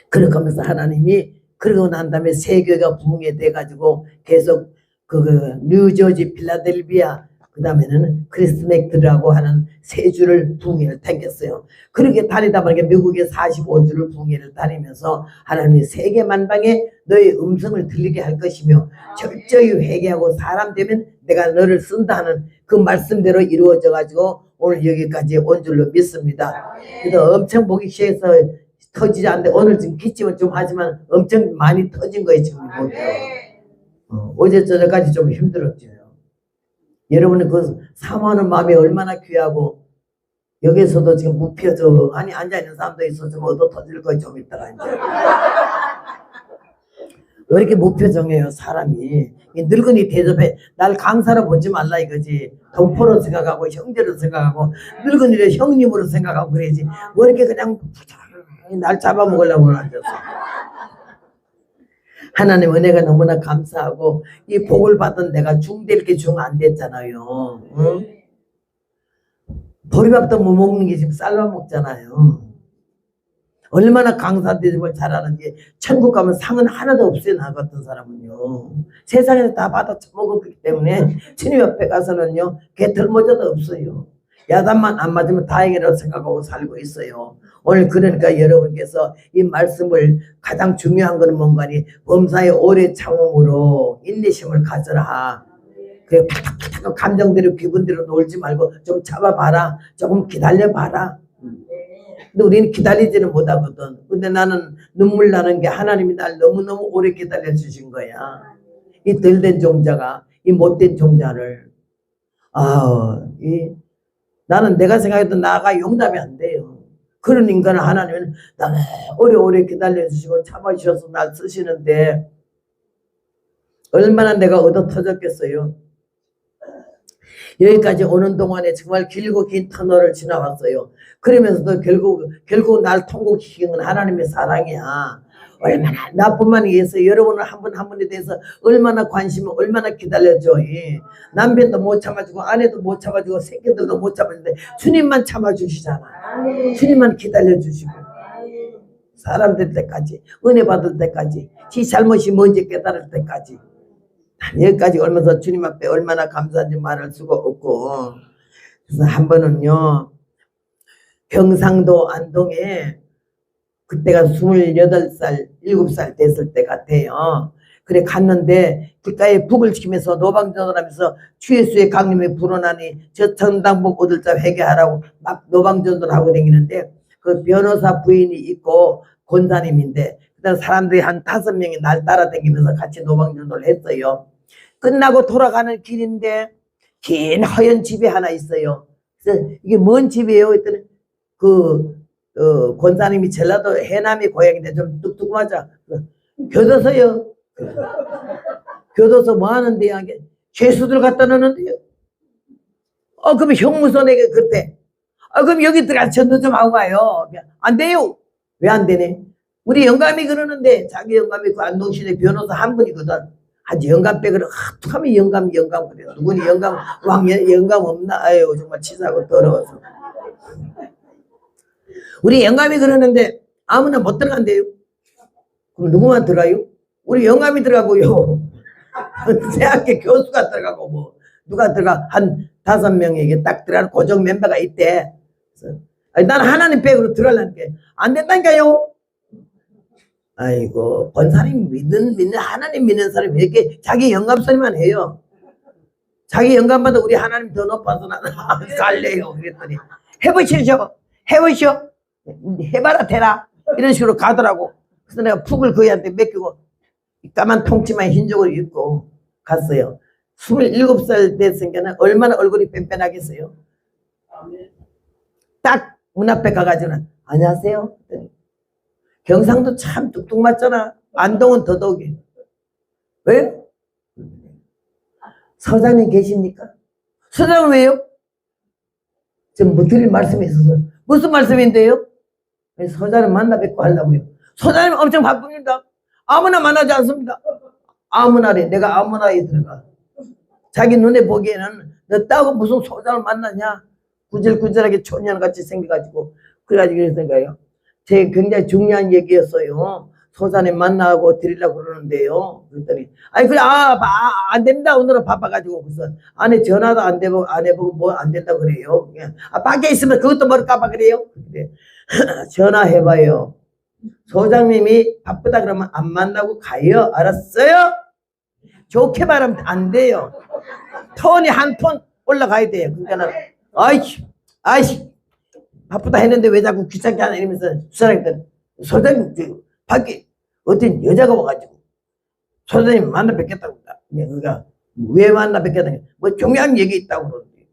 그러면서 하나님이 그러고 난 다음에 세 교회가 부흥이 돼가지고 계속 그 뉴저지, 필라델피아, 그 다음에는 크리스넥트라고 하는 세 주를 부흥회를 다녔어요. 그렇게 다니다 보니까 미국에 45주를 부흥회를 다니면서 하나님이 세계 만방에 너의 음성을 들리게 할 것이며 철저히 회개하고 사람 되면 내가 너를 쓴다 하는 그 말씀대로 이루어져 가지고 오늘 여기까지 온 줄로 믿습니다. 그래서 엄청 보기 시작해서 터지지 않는데 오늘 지금 기침은 좀 하지만 엄청 많이 터진 거예요. 지금 어제 저녁까지 좀 힘들었죠. 여러분의 그 사모하는 마음이 얼마나 귀하고 여기서도 지금 무펴져 아니 앉아있는 사람도 있어 좀 얻어 터질 거예요. 좀 있다가 이제 왜 이렇게 무표정해요 사람이. 늙은이 대접해 날 강사로 보지 말라 이거지. 동포로 생각하고 형제로 생각하고 늙은이를 형님으로 생각하고 그래야지 왜 이렇게 그냥 날 잡아먹으려고 앉았어. 하나님 은혜가 너무나 감사하고 이 복을 받은 내가 중될 게 중 안 됐잖아요. 응? 보리밥도 못 먹는 게 지금 쌀밥 먹잖아요. 얼마나 강사 대접을 잘하는지 천국 가면 상은 하나도 없어요. 나 같은 사람은요. 세상에서 다 받아 처먹었기 때문에 주님 옆에 가서는요 개털모자도 없어요. 야단만 안 맞으면 다행이라고 생각하고 살고 있어요. 오늘 그러니까 여러분께서 이 말씀을 가장 중요한 것은 뭔가니 범사의 오래 참음으로 인내심을 가져라. 그 팍팍팍 감정대로 기분대로 놀지 말고 좀 참아봐라. 조금 기다려봐라. 근데 우리는 기다리지는 못하거든. 근데 나는 눈물 나는 게 하나님이 날 너무너무 오래 기다려 주신 거야. 이 덜된 종자가 이 못된 종자를 나는 내가 생각했던 나가 용납이 안 돼요. 그런 인간을 하나님은 나는 오래오래 기다려주시고 참아주셔서 날 쓰시는데 얼마나 내가 얻어 터졌겠어요. 여기까지 오는 동안에 정말 길고 긴 터널을 지나왔어요. 그러면서도 결국 날 통곡시킨 건 하나님의 사랑이야. 얼마나 나뿐만 위해서 여러분을 한 분 한 분에 대해서 얼마나 관심을 얼마나 기다려줘. 남편도 못 참아주고 아내도 못 참아주고 새끼들도 못 참아주는데 주님만 참아주시잖아. 주님만 기다려주시고 사람 될 때까지 은혜 받을 때까지 지 잘못이 뭔지 깨달을 때까지 여기까지 오면서 주님 앞에 얼마나 감사한지 말할 수가 없고 그래서 한 번은요 경상도 안동에 그때가 28살, 7살 됐을 때 같아요. 그래 갔는데 길가에 북을 지키면서 노방전을 하면서 주예수의 강림이 불어나니 저 천당복 얻을 자 회개하라고 막 노방전을 하고 다니는데 그 변호사 부인이 있고 권사님인데 그다음 사람들이 한 5명이 날 따라다니면서 같이 노방전을 했어요. 끝나고 돌아가는 길인데 긴 허연 집이 하나 있어요. 그래서 이게 뭔 집이에요? 했더니 권사님이 전라도 해남이 고향인데 좀 뚝뚝하자. 교도소요. 교도소 뭐 하는데요? 죄수들 갖다 놓는데요. 그럼 형무소 내게 그때. 그럼 여기 들어가서 전도 좀 하고 가요. 안 돼요. 왜 안 되네? 우리 영감이 그러는데 자기 영감이 그 안동시내 변호사 한 분이거든. 아주 영감 빼그러 하면 영감 그래. 누구니 영감 영감 없나? 아유 정말 치사하고 더러워서. 우리 영감이 그러는데 아무나 못 들어간대요. 그럼 누구만 들어가요? 우리 영감이 들어가고요. 대학교 교수가 들어가고 뭐 누가 들어가 한 5명에게 딱 들어가는 고정 멤버가 있대. 그래서 아니, 나는 하나님 백으로 들어가려니까 안 된다니까요. 아이고 본사님 믿는 하나님 믿는 사람이 왜 이렇게 자기 영감 소리만 해요. 자기 영감보다 우리 하나님 더 높아서 나는 갈래요. 그랬더니 해보시죠. 해보시오. 해봐라 되라. 이런 식으로 가더라고. 그래서 내가 푹을 그이한테 맡기고 까만 통치마에 흰쪽을 입고 갔어요. 27살 됐으니까 얼마나 얼굴이 뺀뺀하겠어요. 딱 문 앞에 가가지고는 안녕하세요. 경상도 참 뚝뚝 맞잖아. 안동은 더더욱이. 왜? 서장님 계십니까? 서장은 왜요? 지금 뭐 드릴 말씀이 있어서. 무슨 말씀인데요? 서장님 만나 뵙고 하려고요. 서장님 엄청 바쁩니다. 아무나 만나지 않습니다. 아무나래. 내가 아무나에 들어가. 자기 눈에 보기에는 너 따고 무슨 서장을 만나냐? 구질구질하게 초년같이 생겨가지고 그래가지고 그랬으니까요. 제 굉장히 중요한 얘기였어요. 소장님 만나고 드리려고 그러는데요. 그랬더니 아니 그래 안 됩니다. 오늘은 바빠가지고 그래서 안에 전화도 안 되고 안 해보고 뭐 안 된다고 그래요. 그냥 밖에 있으면 그것도 모를까봐 그래요. 근데 전화해봐요. 소장님이 바쁘다 그러면 안 만나고 가요. 알았어요? 좋게 말하면 안 돼요. 톤이 한 톤 올라가야 돼요. 그러니까는 아이씨 바쁘다 했는데 왜 자꾸 귀찮게 하나 이러면서 수사람들 소장님 밖에 어떤 여자가 와가지고 소장님 만나 뵙겠다고. 그러니까 왜 만나 뵙겠다고? 뭐 중요한 얘기 있다고 그러는데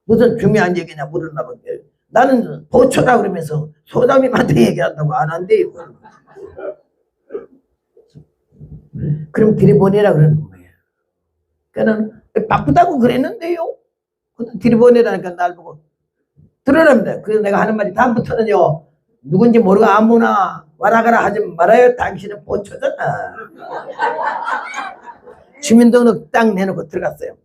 무슨 중요한 얘기냐 물었나 본데 나는 보초라 그러면서 소장님한테 얘기한다고 안 한대요. 그럼 들이보내라 그러는 거예요. 그러니까 바쁘다고 그랬는데요. 들이보내라니까 날 보고 들으랍니다. 그래서 내가 하는 말이 다음부터는요 누군지 모르고 아무나 와라가라 하지 말아요. 당신은 보초잖아. 주민등록 딱 내놓고 들어갔어요.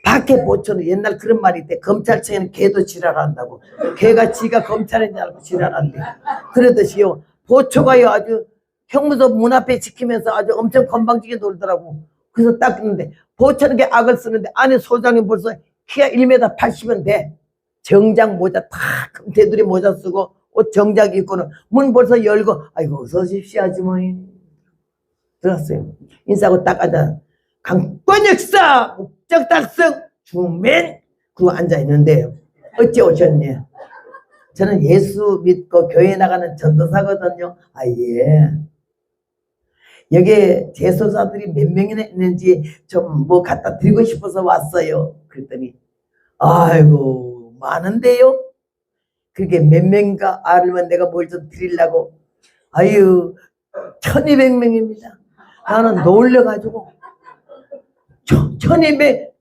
밖에 보초는 옛날 그런 말이 있대. 검찰청에는 개도 지랄한다고. 개가 지가 검찰인 줄 알고 지랄한대. 그러듯이요 보초가요 아주 형무소 문 앞에 지키면서 아주 엄청 건방지게 놀더라고. 그래서 딱 듣는데 보초는 게 악을 쓰는데 안에 소장님 벌써 키가 1m 80은 돼. 정장 모자 탁 테두리 모자 쓰고 옷 정장 입고는 문 벌써 열고 아이고 어서 오십시오 아주머니. 들었어요. 인사하고 딱 앉아 강권역사 목적달성 주민 그거 앉아있는데 어찌 오셨니? 저는 예수 믿고 교회 나가는 전도사거든요. 예. 여기에 재소자들이 몇 명이나 있는지 좀 뭐 갖다 드리고 싶어서 왔어요. 그랬더니 아이고 많은데요? 그게 몇 명인가 알면 내가 뭘 좀 드리려고. 1200명입니다. 나는 놀려가지고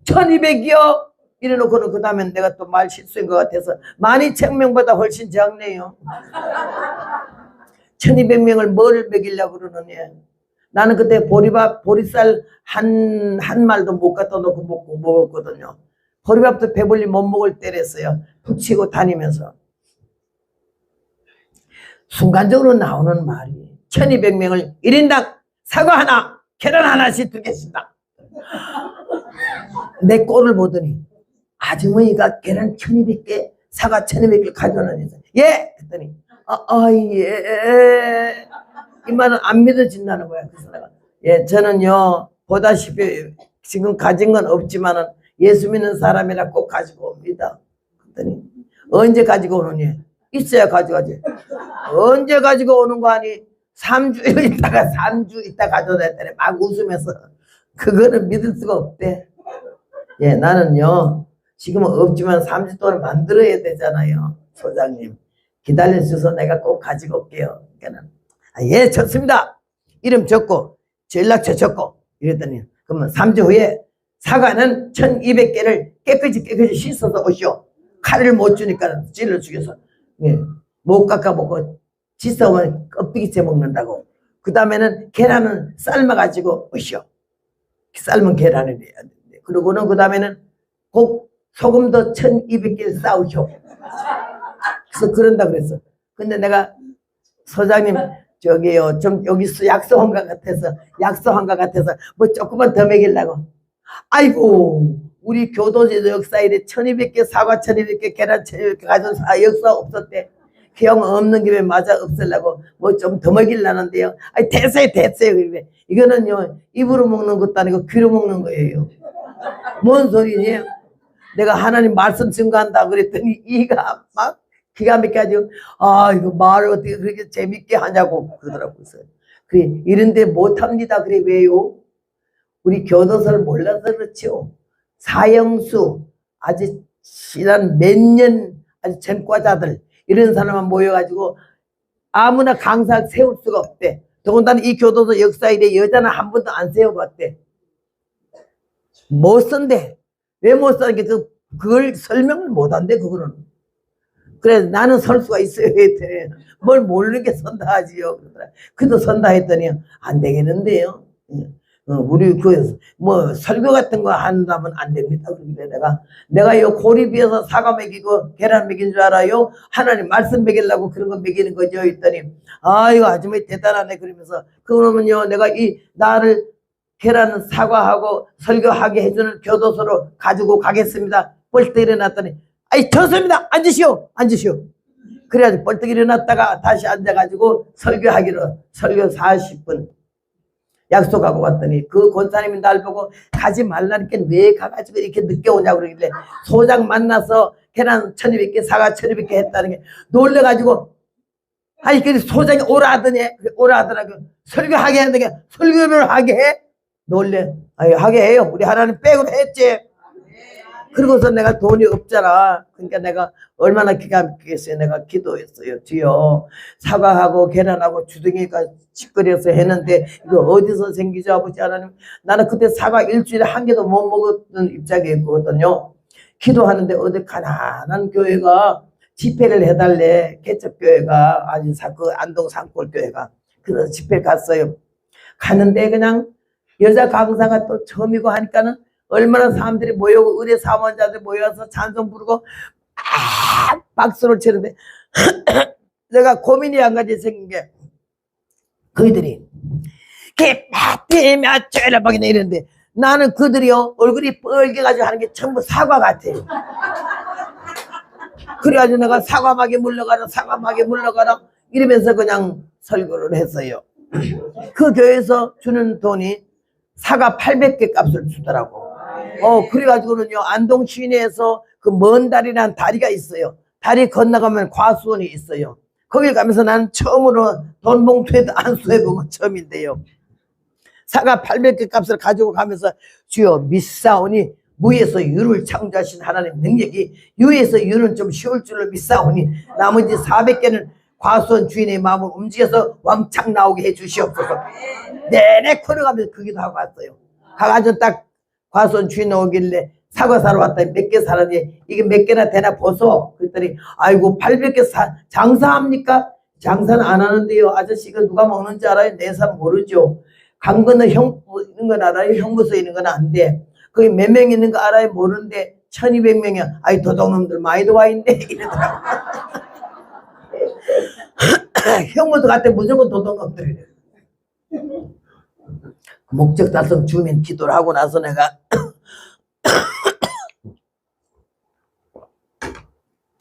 1200이요? 이래놓고는 그 다음에 내가 또 말 실수인 것 같아서 12,000명보다 훨씬 적네요. 1200명을 뭘 먹이려고 그러느냐. 나는 그때 보리쌀 한 말도 못 갖다 놓고 먹었거든요. 보리밥도 배불리 못 먹을 때랬어요. 붙이고 다니면서. 순간적으로 나오는 말이 1200명을 1인당 사과 하나 계란 하나씩 드리겠습니다. 내 꼴을 보더니 아주머니가 계란 1200개 사과 1200개 가져오는데 예! 했더니 예. 이 말은 안 믿어진다는 거야. 그래서 내가 예 저는요 보다시피 지금 가진 건 없지만은 예수 믿는 사람이라 꼭 가지고 옵니다. 그랬더니 언제 가지고 오느니? 있어야 가져가지. 언제 가지고 오는 거 아니? 3주 있다 가져다 했더니 막 웃으면서 그거는 믿을 수가 없대. 예, 나는요 지금은 없지만 3주 동안 만들어야 되잖아요. 소장님 기다려주셔서 내가 꼭 가지고 올게요. 그러니까는 예 좋습니다. 이름 적고 연락처 적고 이랬더니 그러면 3주 후에 사과는 1200개를 깨끗이 씻어서 오시오. 칼을 못 주니까 찔러 죽여서 예, 못 깎아먹고 씻어오면 껍데기째 먹는다고. 그 다음에는 계란은 삶아가지고 오시오. 삶은 계란을 해야 되는데 그러고는 그 다음에는 꼭 소금도 1200개 싸우시오. 그래서 그런다 그랬어. 근데 내가 소장님 저기요, 좀 여기서 약속한 것 같아서 뭐 조금만 더 먹이려고. 아이고, 우리 교도제 역사일에 1200개 사과 1200개 계란 1200개 가져온 역사 없었대. 기왕 없는 김에 맞아 없애려고 뭐 좀 더 먹이려는데요. 아니 됐어요. 그래. 이거는요 입으로 먹는 것도 아니고 귀로 먹는 거예요. 뭔 소리니? 내가 하나님 말씀 증거한다 그랬더니 이가 막 기가 막혀가지고 아 이거 말을 어떻게 그렇게 재밌게 하냐고 그러더라고요. 그래 이런데 못합니다. 그래 왜요? 우리 교도소를 몰라서 그렇죠. 사형수 아주 지난 몇 년 아주 전과자들 이런 사람만 모여가지고 아무나 강사 세울 수가 없대. 더군다나 이 교도소 역사일에 여자는 한 번도 안 세워봤대. 못 쓴대. 왜 못 쓰는 게 그걸 설명을 못한대 그거는. 그래서 나는 설 수가 있어요 했더니 뭘 모르는 게 선다 하지요. 그래도 선다 했더니 안 되겠는데요. 우리 뭐 설교 같은 거 한다면 안 됩니다. 그런데 내가 요 고리 비어서 사과 먹이고 계란 먹인 줄 알아요? 하나님 말씀 먹이려고 그런 거 먹이는 거죠. 했더니 이거 아줌마 대단하네 그러면서 그러면요 내가 나를 계란 사과하고 설교하게 해주는 교도소로 가지고 가겠습니다. 벌떡 일어났더니 좋습니다. 앉으시오. 그래가지고 벌떡 일어났다가 다시 앉아가지고 설교 40분 약속하고 왔더니 그 권사님이 날 보고 가지 말라니까 왜 가가지고 이렇게 늦게 오냐고 그러길래 소장 만나서 계란 1200개 사과 1200개 했다는 게 놀래가지고 그 소장이 오라 하더라고. 설교하게 하는데 설교를 하게 해? 놀래. 하게 해요. 우리 하나님 백으로 했지. 그러고서 내가 돈이 없잖아. 그러니까 내가 얼마나 기가 막히겠어요. 내가 기도했어요. 주여 사과하고 계란하고 주둥이가 찌꺼려서 했는데 이거 어디서 생기죠 아버지 하나님. 나는 그때 사과 일주일에 한 개도 못 먹었던 입장이었거든요. 기도하는데 어디 가난한 교회가 집회를 해달래. 개척교회가 그 안동 산골교회가. 그래서 집회 갔어요. 가는데 그냥 여자 강사가 또 처음이고 하니까는 얼마나 사람들이 모여고 의뢰 사원자들 모여서 찬송 부르고 박수를 치는데 내가 고민이 한 가지 생긴 게 그들이 기쁘며 죄를 먹이네 이러는데 나는 그들이요 얼굴이 뻘개가지고 하는 게 전부 사과 같아요. 그래가지고 내가 사과막에 물러가라 이러면서 그냥 설교를 했어요. 그 교회에서 주는 돈이 사과 800개 값을 주더라고. 그래가지고는요 안동 시내에서 그 먼 다리라는 다리가 있어요. 다리 건너가면 과수원이 있어요. 거길 가면서 나는 처음으로 돈 봉투에도 안 쏘해보고 처음인데요. 사과 800개 값을 가지고 가면서 주여 믿사오니 무에서 유를 창조하신 하나님 능력이 유에서 유는 좀 쉬울 줄로 믿사오니 나머지 400개는 과수원 주인의 마음을 움직여서 왕창 나오게 해주시옵소서. 내내 걸어가면서 그 기도하고 왔어요. 가가지고 딱 과수원 주인 오길래 사과 사러 왔더니 몇 개 사라니 이게 몇 개나 되나 보소. 그랬더니 아이고 800개 장사합니까? 장사는 안 하는데요. 아저씨 이거 누가 먹는지 알아요? 내 사람 모르죠. 강 건너 형 있는 건 알아요? 형무소에 있는 건 안 돼. 거기 몇 명 있는 거 알아요? 모르는데 1200명이야. 도둑놈들 많이 들어와 있네 이러더라고. 형무소 갔을 때 무조건 도둑놈들이래. 목적 달성 주민 기도를 하고 나서 내가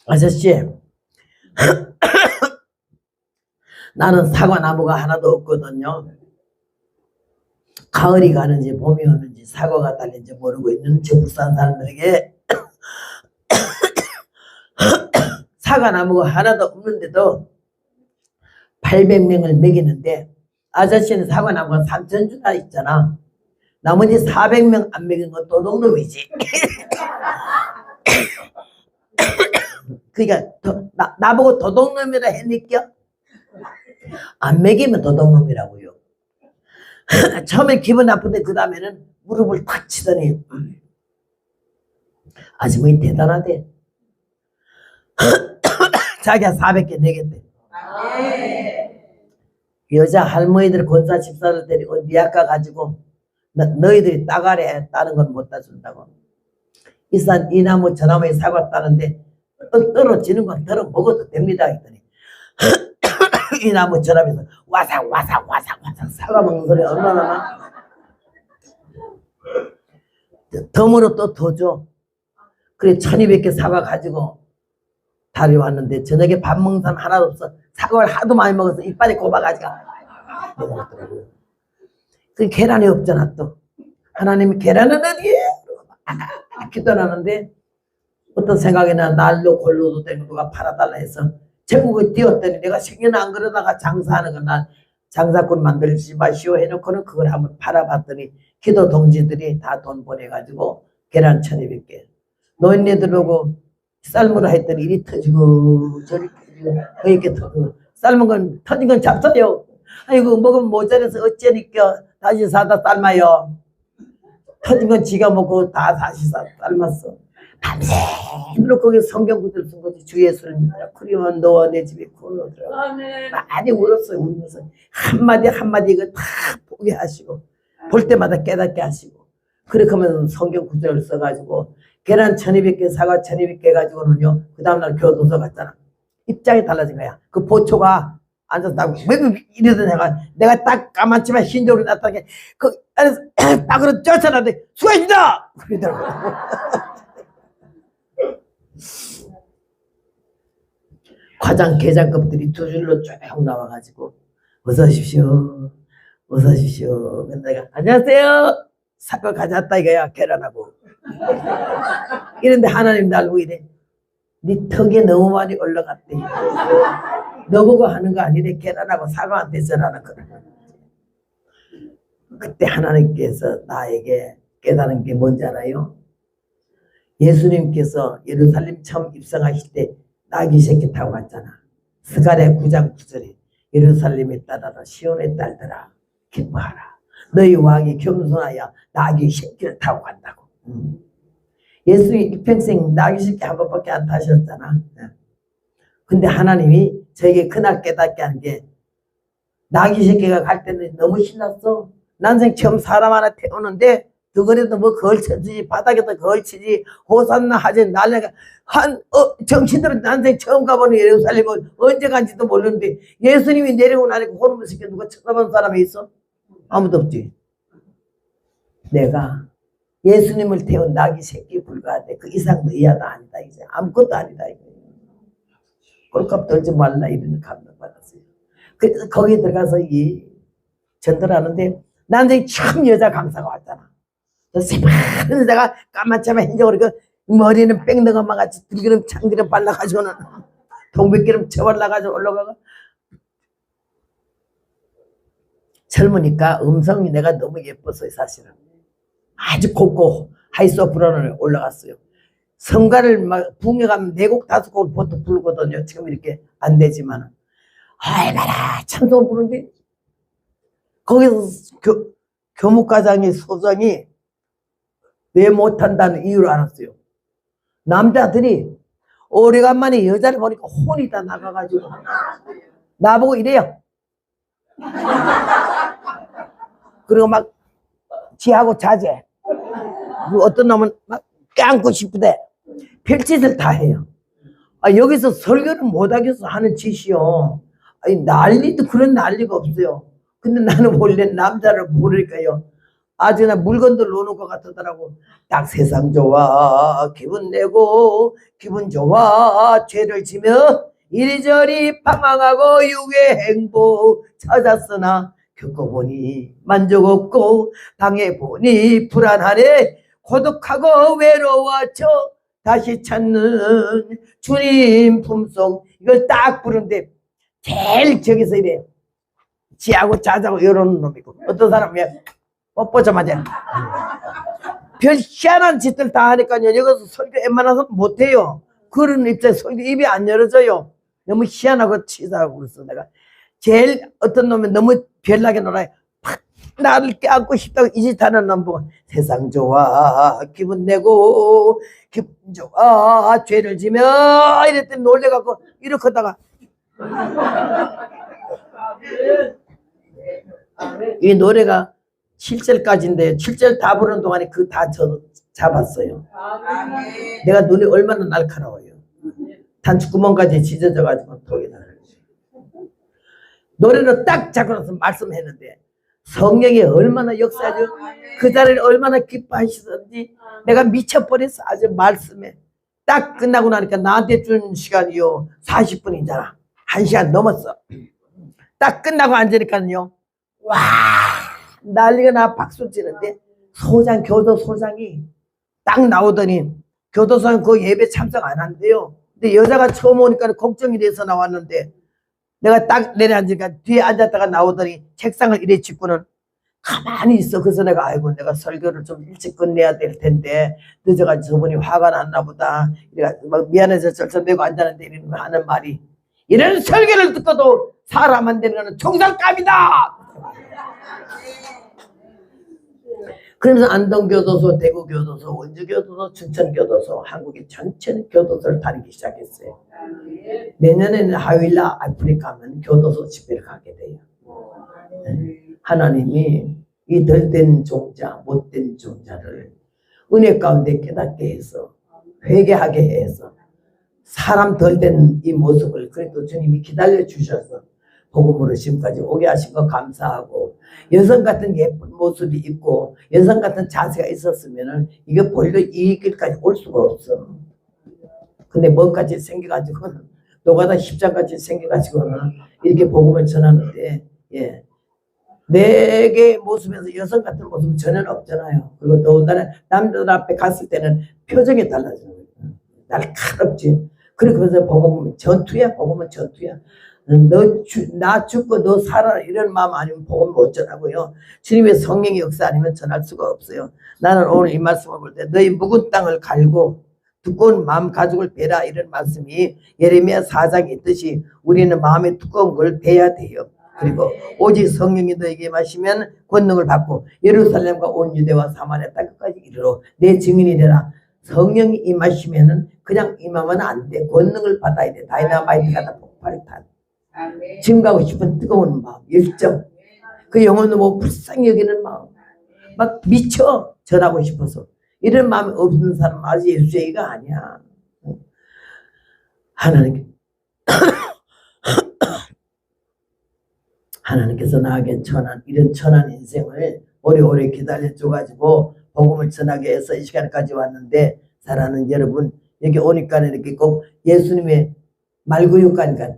아저씨 나는 사과나무가 하나도 없거든요. 가을이 가는지 봄이 오는지 사과가 달린지 모르고 있는 저 부산 사람들에게 사과나무가 하나도 없는데도 800명을 먹이는데 아저씨는 사과나무가 3,000주나 있잖아. 나머지 400명 안 먹인 건 도둑놈이지. 그러니까 나보고 도둑놈이라 했니까? 안 먹이면 도둑놈이라고요. 처음에 기분 나쁜데 그 다음에는 무릎을 탁 치더니 아줌마이 대단하대. 자기가 400개 내겠대. 여자 할머니들 권사 집사를 데리고 니아까 가지고 너희들이 따가래. 다른 건 못 따준다고. 이 나무 저 나무에 사과 따는데 떨어지는 건 떨어 먹어도 됩니다 했더니 이 나무 저 나무에서 와삭 와삭 와삭 와삭 사과 먹는 소리 얼마나 나. 덤으로 또 더 줘. 그래 1200개 사과 가지고 달이 왔는데 저녁에 밥 먹는 사람 하나도 없어. 사과를 하도 많이 먹어서 이빨이 꼽아가지고 먹었더라고요. 그 계란이 없잖아. 또 하나님이 계란은 어디에? 기도하는데 어떤 생각이 나. 날로 골로도 되는 누가 팔아달라 해서 전국에 뛰었더니 내가 생년 안 그러다가 장사하는 건 난 장사꾼 만들지 마시오 해놓고는 그걸 한번 팔아봤더니 기도 동지들이 다 돈 보내가지고 계란 1200개 노인네들 보고 삶으라 했더니 이리 터지고 저리 터지고 이렇게 터지고 삶은 건 터진 건 잡숴요. 아이고 먹으면 모자라서 어쩌니까 다시 사다 삶아요. 터진 건 지가 먹고 다 다시 삶았어. 밤새도록 거기 성경 구절 쓴 거지. 주 예수를 믿으라. 그리면 너와 내 집이 구원하더라고. 많이 울었어요. 울면서 한마디 한마디 이거 다 포기하시고 볼 때마다 깨닫게 하시고 그렇게 하면 성경 구절을 써가지고 계란 1200개 사과 1200개 가지고는요 그 다음날 교도소 갔잖아. 입장이 달라진 거야. 그 보초가 앉아서 딱 이러던 내가 딱 까맣지만 흰적으로 나타나게 그 안에서 딱으로 쫓아나는데 수고하십니다 그러더라고. 과장 계장급들이 두 줄로 쭉 나와가지고 어서 오십시오 어서 오십시오. 근데 내가 안녕하세요 사과 가져왔다 이거야 계란하고. 이런데 하나님 날 보고 이래 네 턱에 너무 많이 올라갔대. 너보고 하는 거 아니래. 계란하고 사과한테 전하는 거라. 그때 하나님께서 나에게 깨달은 게 뭔지 알아요? 예수님께서 예루살렘 처음 입성하실 때 나귀 새끼 타고 갔잖아. 스가랴 9장 9절에 예루살렘에 따라라 시온의 딸들아 기뻐하라. 너희 왕이 겸손하여 나귀 새끼를 타고 간다고. 예수님이 일평생 나귀 새끼 한 번밖에 안 타셨잖아. 근데 하나님이 저에게 그날 깨닫게 한 게 나귀 새끼가 갈 때는 너무 신났어. 난생 처음 사람 하나 태우는데 그거라도 뭐 걸쳐주지 바닥에다 걸치지 호산나 하지 날래가 정신들은 난생 처음 가보는 예루살렘은 언제 간지도 모르는데 예수님이 내려오고 나니까 호르몬 새끼 누가 쳐다본 사람이 있어? 아무도 없지. 내가 예수님을 태운 나귀 새끼 불과한데 그 이상도 이하도 아니다. 이제 아무것도 아니다. 꼴값 떨지 말라 이런 감동 받았어요. 그래서 거기 들어가서 이 전도하는데 난생 처음 여자 강사가 왔잖아. 새파란 여자가 까맣지만 흰적으로 그 머리는 뺑덕엄마 같이 들기름 참기름 발라가지고는 동백기름 쳐발라가지고 올라가고 젊으니까 음성이 내가 너무 예뻤어요. 사실은 아주 곱고 하이소프라노에 올라갔어요. 성가를 막 붕에 가면 4곡 5곡을 보통 부르거든요. 지금 이렇게 안 되지만 얼마나 찬송을 부르는데 거기서 교목과장이 소장이 왜 못한다는 이유를 알았어요. 남자들이 오래간만에 여자를 보니까 혼이 다 나가가지고 나보고 이래요. 그리고 막 지하고 자제. 어떤 놈은 막 껴안고 싶대. 별짓을 다 해요. 여기서 설교를 못하겠어 하는 짓이요. 난리도 그런 난리가 없어요. 근데 나는 원래 남자를 모르니까요. 아주 그냥 물건들 놓는 것 같더라고. 딱 세상 좋아 기분 내고 기분 좋아 죄를 지며 이리저리 방황하고 육의 행복 찾았으나 겪어보니 만족 없고 당해보니 불안하네. 고독하고 외로워져 다시 찾는 주님 품속. 이걸 딱 부르는데 제일 저기서 이래 지하고 자자고 이러는 놈이고 어떤 사람이 뽀뽀자마자 별 희한한 짓들 다 하니까요. 여기서 설교 웬만해서 못해요. 그런 입장에 설교 입이 안 열어져요. 너무 희한하고 치사하고 그래서 내가 제일 어떤 놈이 너무 별나게 놀아요. 나를 껴안고 싶다고 이 짓 하는 놈 보고 세상 좋아 기분 내고 기분 좋아 죄를 지며 이랬더니 놀래갖고 이렇게 하다가 이 노래가 7절까지인데 7절 다 부르는 동안에 그 다 저 잡았어요. 내가 눈이 얼마나 날카로워요. 단추구멍까지 찢어져가지고 독이 나요. 노래로 딱 잡고서 말씀했는데 성령이 얼마나 역사하죠. 그 자리를 얼마나 기뻐하시던지 내가 미쳐버렸어. 아주 말씀에 딱 끝나고 나니까 나한테 준 시간이요 40분이잖아. 1시간 넘었어. 딱 끝나고 앉으니까요 와 난리가 나. 박수 치는데 소장 교도소장이 딱 나오더니 교도소장 그 예배 참석 안 한대요. 근데 여자가 처음 오니까 걱정이 돼서 나왔는데 내가 딱 내려앉으니까 뒤에 앉았다가 나오더니 책상을 이래 짚고는 가만히 있어. 그래서 내가 아이고 내가 설교를 좀 일찍 끝내야 될 텐데 늦어가지고 저분이 화가 났나 보다. 이래가지고 막 미안해서 절절매고 앉았는데 이러는 하는 말이 이런 설교를 듣고도 사람 안 되는 거는 총살감이다. 그러면서 안동교도소, 대구교도소, 원주교도소, 춘천교도소, 한국의 전체 교도소를 다니기 시작했어요. 내년에는 하윌라 아프리카면 교도소 집회를 가게 돼요. 하나님이 이 덜된 종자, 못된 종자를 은혜 가운데 깨닫게 해서 회개하게 해서 사람 덜된 이 모습을 그래도 주님이 기다려 주셔서 복음으로 지금까지 오게 하신 거 감사하고 여성 같은 예쁜 모습이 있고 여성 같은 자세가 있었으면은 이게 본래 이 길까지 올 수가 없어. 근데 뭐까지 생겨가지고는 노가다 십장같이 생겨가지고는 이렇게 복음을 전하는데 예. 내게 모습에서 여성 같은 모습은 전혀 없잖아요. 그리고 더군다나 남들 앞에 갔을 때는 표정이 달라져요. 날카롭지. 그래서 복음은 전투야. 복음은 전투야. 나 죽고 너 살아라 이런 마음 아니면 복음 못 전하고요. 주님의 성령의 역사 아니면 전할 수가 없어요. 나는 오늘 이 말씀을 볼 때 너희 묵은 땅을 갈고 두꺼운 마음 가죽을 베라 이런 말씀이 예레미야 4장에 있듯이 우리는 마음에 두꺼운 걸 베야 돼요. 그리고 오직 성령이 너에게 마시면 권능을 받고 예루살렘과 온 유대와 사마리아 땅까지 이르러 내 증인이 되라. 성령이 임하시면은 그냥 임하면 안 돼. 권능을 받아야 돼. 다이나마이트 같은 폭발탄. 지금 가고 싶은 뜨거운 마음, 열정. 그 영혼을 뭐 불쌍히 여기는 마음. 막 미쳐 전하고 싶어서. 이런 마음이 없는 사람은 아직 예수의가 아니야. 하나님께서 나에게 이런 천한 인생을 오래오래 기다려줘가지고 복음을 전하게 해서 이 시간까지 왔는데 사랑하는 여러분 여기 오니까 이렇게 꼭 예수님의 말구육관 같아.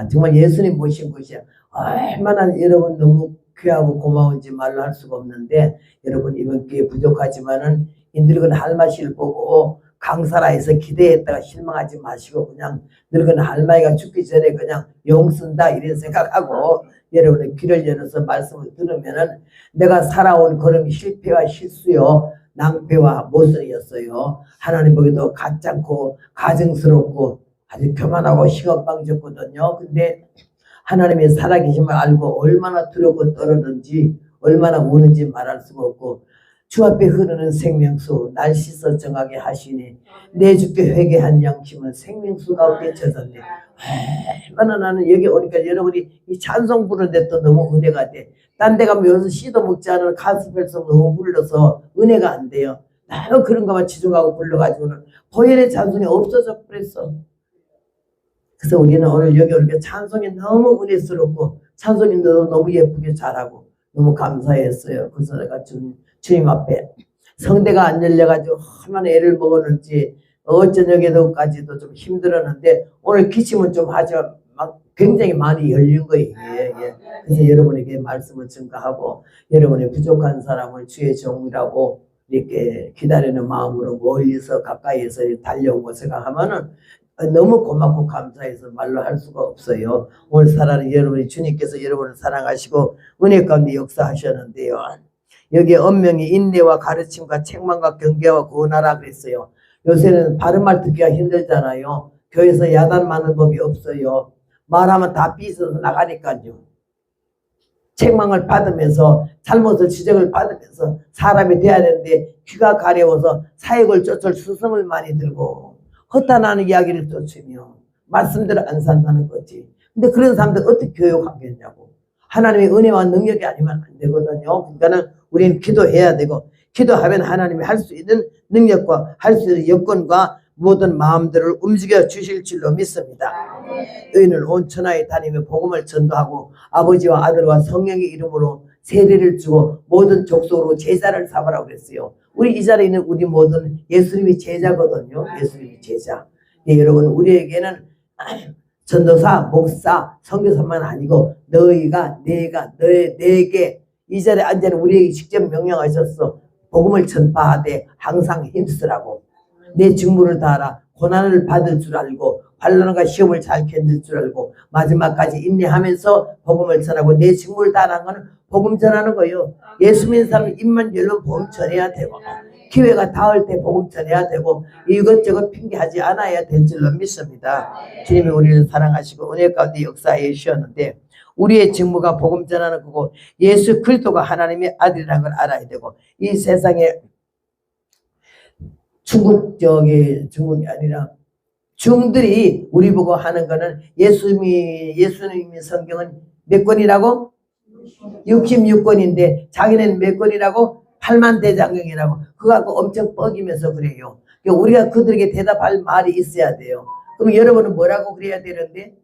정말 예수님 모신 곳이야. 얼마나 여러분 너무 귀하고 고마운지 말로 할 수가 없는데 여러분 이번 기회 부족하지만은 인들은 할마씨를 보고 강사라해서 기대했다가 실망하지 마시고 그냥 늙은 할머니가 죽기 전에 그냥 용 쓴다 이런 생각하고 여러분의 귀를 열어서 말씀을 들으면은 내가 살아온 걸음이 실패와 실수요 낭패와 모순이었어요. 하나님 보기도 가짜고 가증스럽고 아주 교만하고 시건방졌거든요. 근데 하나님의 살아계심을 알고 얼마나 두렵고 떨었는지 얼마나 우는지 말할 수가 없고 주 앞에 흐르는 생명수 날 씻어 정하게 하시니 내 주께 회개한 양심은 생명수 가운데 젖었네. 얼마나 나는 여기 오니까 여러분이 이 찬송 부르는데 또 너무 은혜가 돼. 딴 데 가면 여기서 씨도 먹지 않은 가스펠송 너무 불러서 은혜가 안 돼요. 나는 그런 것만 치중하고 불러가지고는 보혈의 찬송이 없어져 버렸어. 그래서 우리는 오늘 여기 오니까 찬송이 너무 은혜스럽고 찬송이 너무 예쁘게 잘하고 너무 감사했어요. 그래서 내가 주님 앞에 성대가 안 열려가지고 얼마나 애를 먹었는지 어저녁에도까지도 좀 힘들었는데 오늘 기침은 좀 하지만 막 굉장히 많이 열린 거예요. 예. 그래서 여러분에게 말씀을 증가하고 여러분의 부족한 사람을 주의 종이라고 이렇게 기다리는 마음으로 멀리서 가까이에서 달려온 거 생각하면은 너무 고맙고 감사해서 말로 할 수가 없어요. 오늘 살아는 여러분이 주님께서 여러분을 사랑하시고 은혜 가운데 역사하셨는데요. 여기에 엄명히 인내와 가르침과 책망과 경계와 구원하라 그랬어요. 요새는 바른 말 듣기가 힘들잖아요. 교회에서 야단 많은 법이 없어요. 말하면 다 삐져서 나가니까요. 책망을 받으면서 잘못을 지적을 받으면서 사람이 돼야 되는데 귀가 가려워서 사역을 쫓을 수성을 많이 들고 허탄하는 이야기를 쫓으며 말씀대로 안 산다는 거지. 근데 그런 사람들 어떻게 교육하겠냐고. 하나님의 은혜와 능력이 아니면 안 되거든요. 그러니까는 우리는 기도해야 되고 기도하면 하나님이 할 수 있는 능력과 할 수 있는 여건과 모든 마음들을 움직여 주실 줄로 믿습니다. 너희는 온 천하에 다니며 복음을 전도하고 아버지와 아들과 성령의 이름으로 세례를 주고 모든 족속으로 제자를 삼으라고 그랬어요. 우리 이 자리에 있는 우리 모든 예수님이 제자거든요. 예수님이 제자. 예, 여러분 우리에게는 전도사, 목사, 선교사만 아니고 너희가 내가 내게 이 자리에 앉아있는 우리에게 직접 명령하셨어. 복음을 전파하되 항상 힘쓰라고. 내 직무를 다하라. 고난을 받을 줄 알고 환난과 시험을 잘 견딜 줄 알고 마지막까지 인내하면서 복음을 전하고 내 직무를 다하는 것은 복음 전하는 거예요. 예수 믿는 사람은 입만 열면 복음 전해야 되고 기회가 닿을 때 복음 전해야 되고 이것저것 핑계하지 않아야 될 줄로 믿습니다. 주님이 우리를 사랑하시고 은혜 가운데 역사해 주셨는데 우리의 직무가 복음 전하는 거고 예수 그리스도가 하나님의 아들이라는 걸 알아야 되고 이 세상에 중국이 아니라 중들이 우리 보고 하는 거는 예수님의 성경은 몇 권이라고? 66권인데 자기는 몇 권이라고? 8만 대장경이라고 그거 갖고 엄청 뻐기면서 그래요. 그러니까 우리가 그들에게 대답할 말이 있어야 돼요. 그럼 여러분은 뭐라고 그래야 되는데?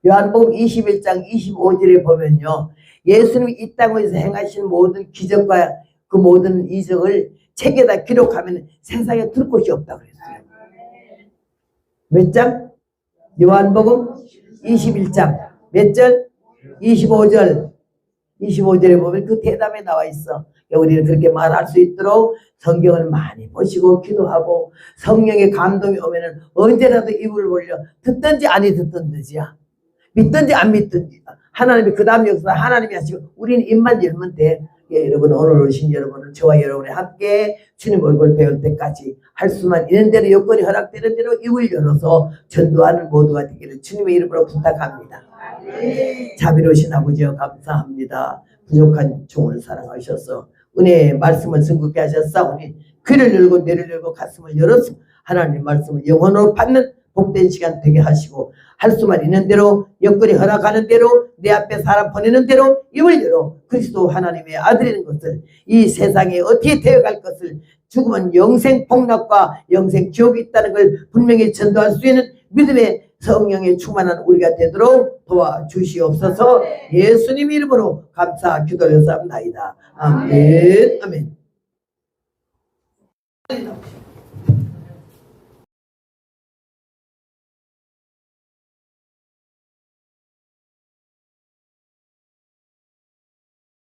요한복음 21장 25절에 보면요. 예수님이 이 땅에서 행하신 모든 기적과 그 모든 이적을 책에다 기록하면 세상에 둘 곳이 없다고 그랬어요. 몇 장? 요한복음 21장 몇 절? 25절 25절에 보면 그 대답에 나와 있어. 우리는 그렇게 말할 수 있도록 성경을 많이 보시고 기도하고 성령의 감동이 오면은 언제라도 입을 벌려 듣든지 아니 듣든지야. 믿든지 안 믿든지 하나님이 그 다음 역사 하나님이 하시고 우리는 입만 열면 돼. 예, 여러분 오늘 오신 여러분은 저와 여러분이 함께 주님 얼굴 배울 때까지 할 수만 있는 대로 여건이 허락되는 대로 입을 열어서 전도하는 모두가 되기를 주님의 이름으로 부탁합니다. 자비로우신 아버지여 감사합니다. 부족한 종을 사랑하셔서 은혜의 말씀을 증거케 하셨사오니 귀를 열고 뇌를 열고 가슴을 열어서 하나님의 말씀을 영혼으로 받는 복된 시간 되게 하시고 할 수만 있는 대로 여건이 허락하는 대로 내 앞에 사람 보내는 대로 입을 열어 그리스도 하나님의 아들인 것을 이 세상에 어떻게 되어갈 것을 죽으면 영생 폭락과 영생 지옥이 있다는 걸 분명히 전도할 수 있는 믿음의 성령에 충만한 우리가 되도록 도와주시옵소서. 예수님 이름으로 감사 기도를 드렸사옵나이다. 아멘. 아멘.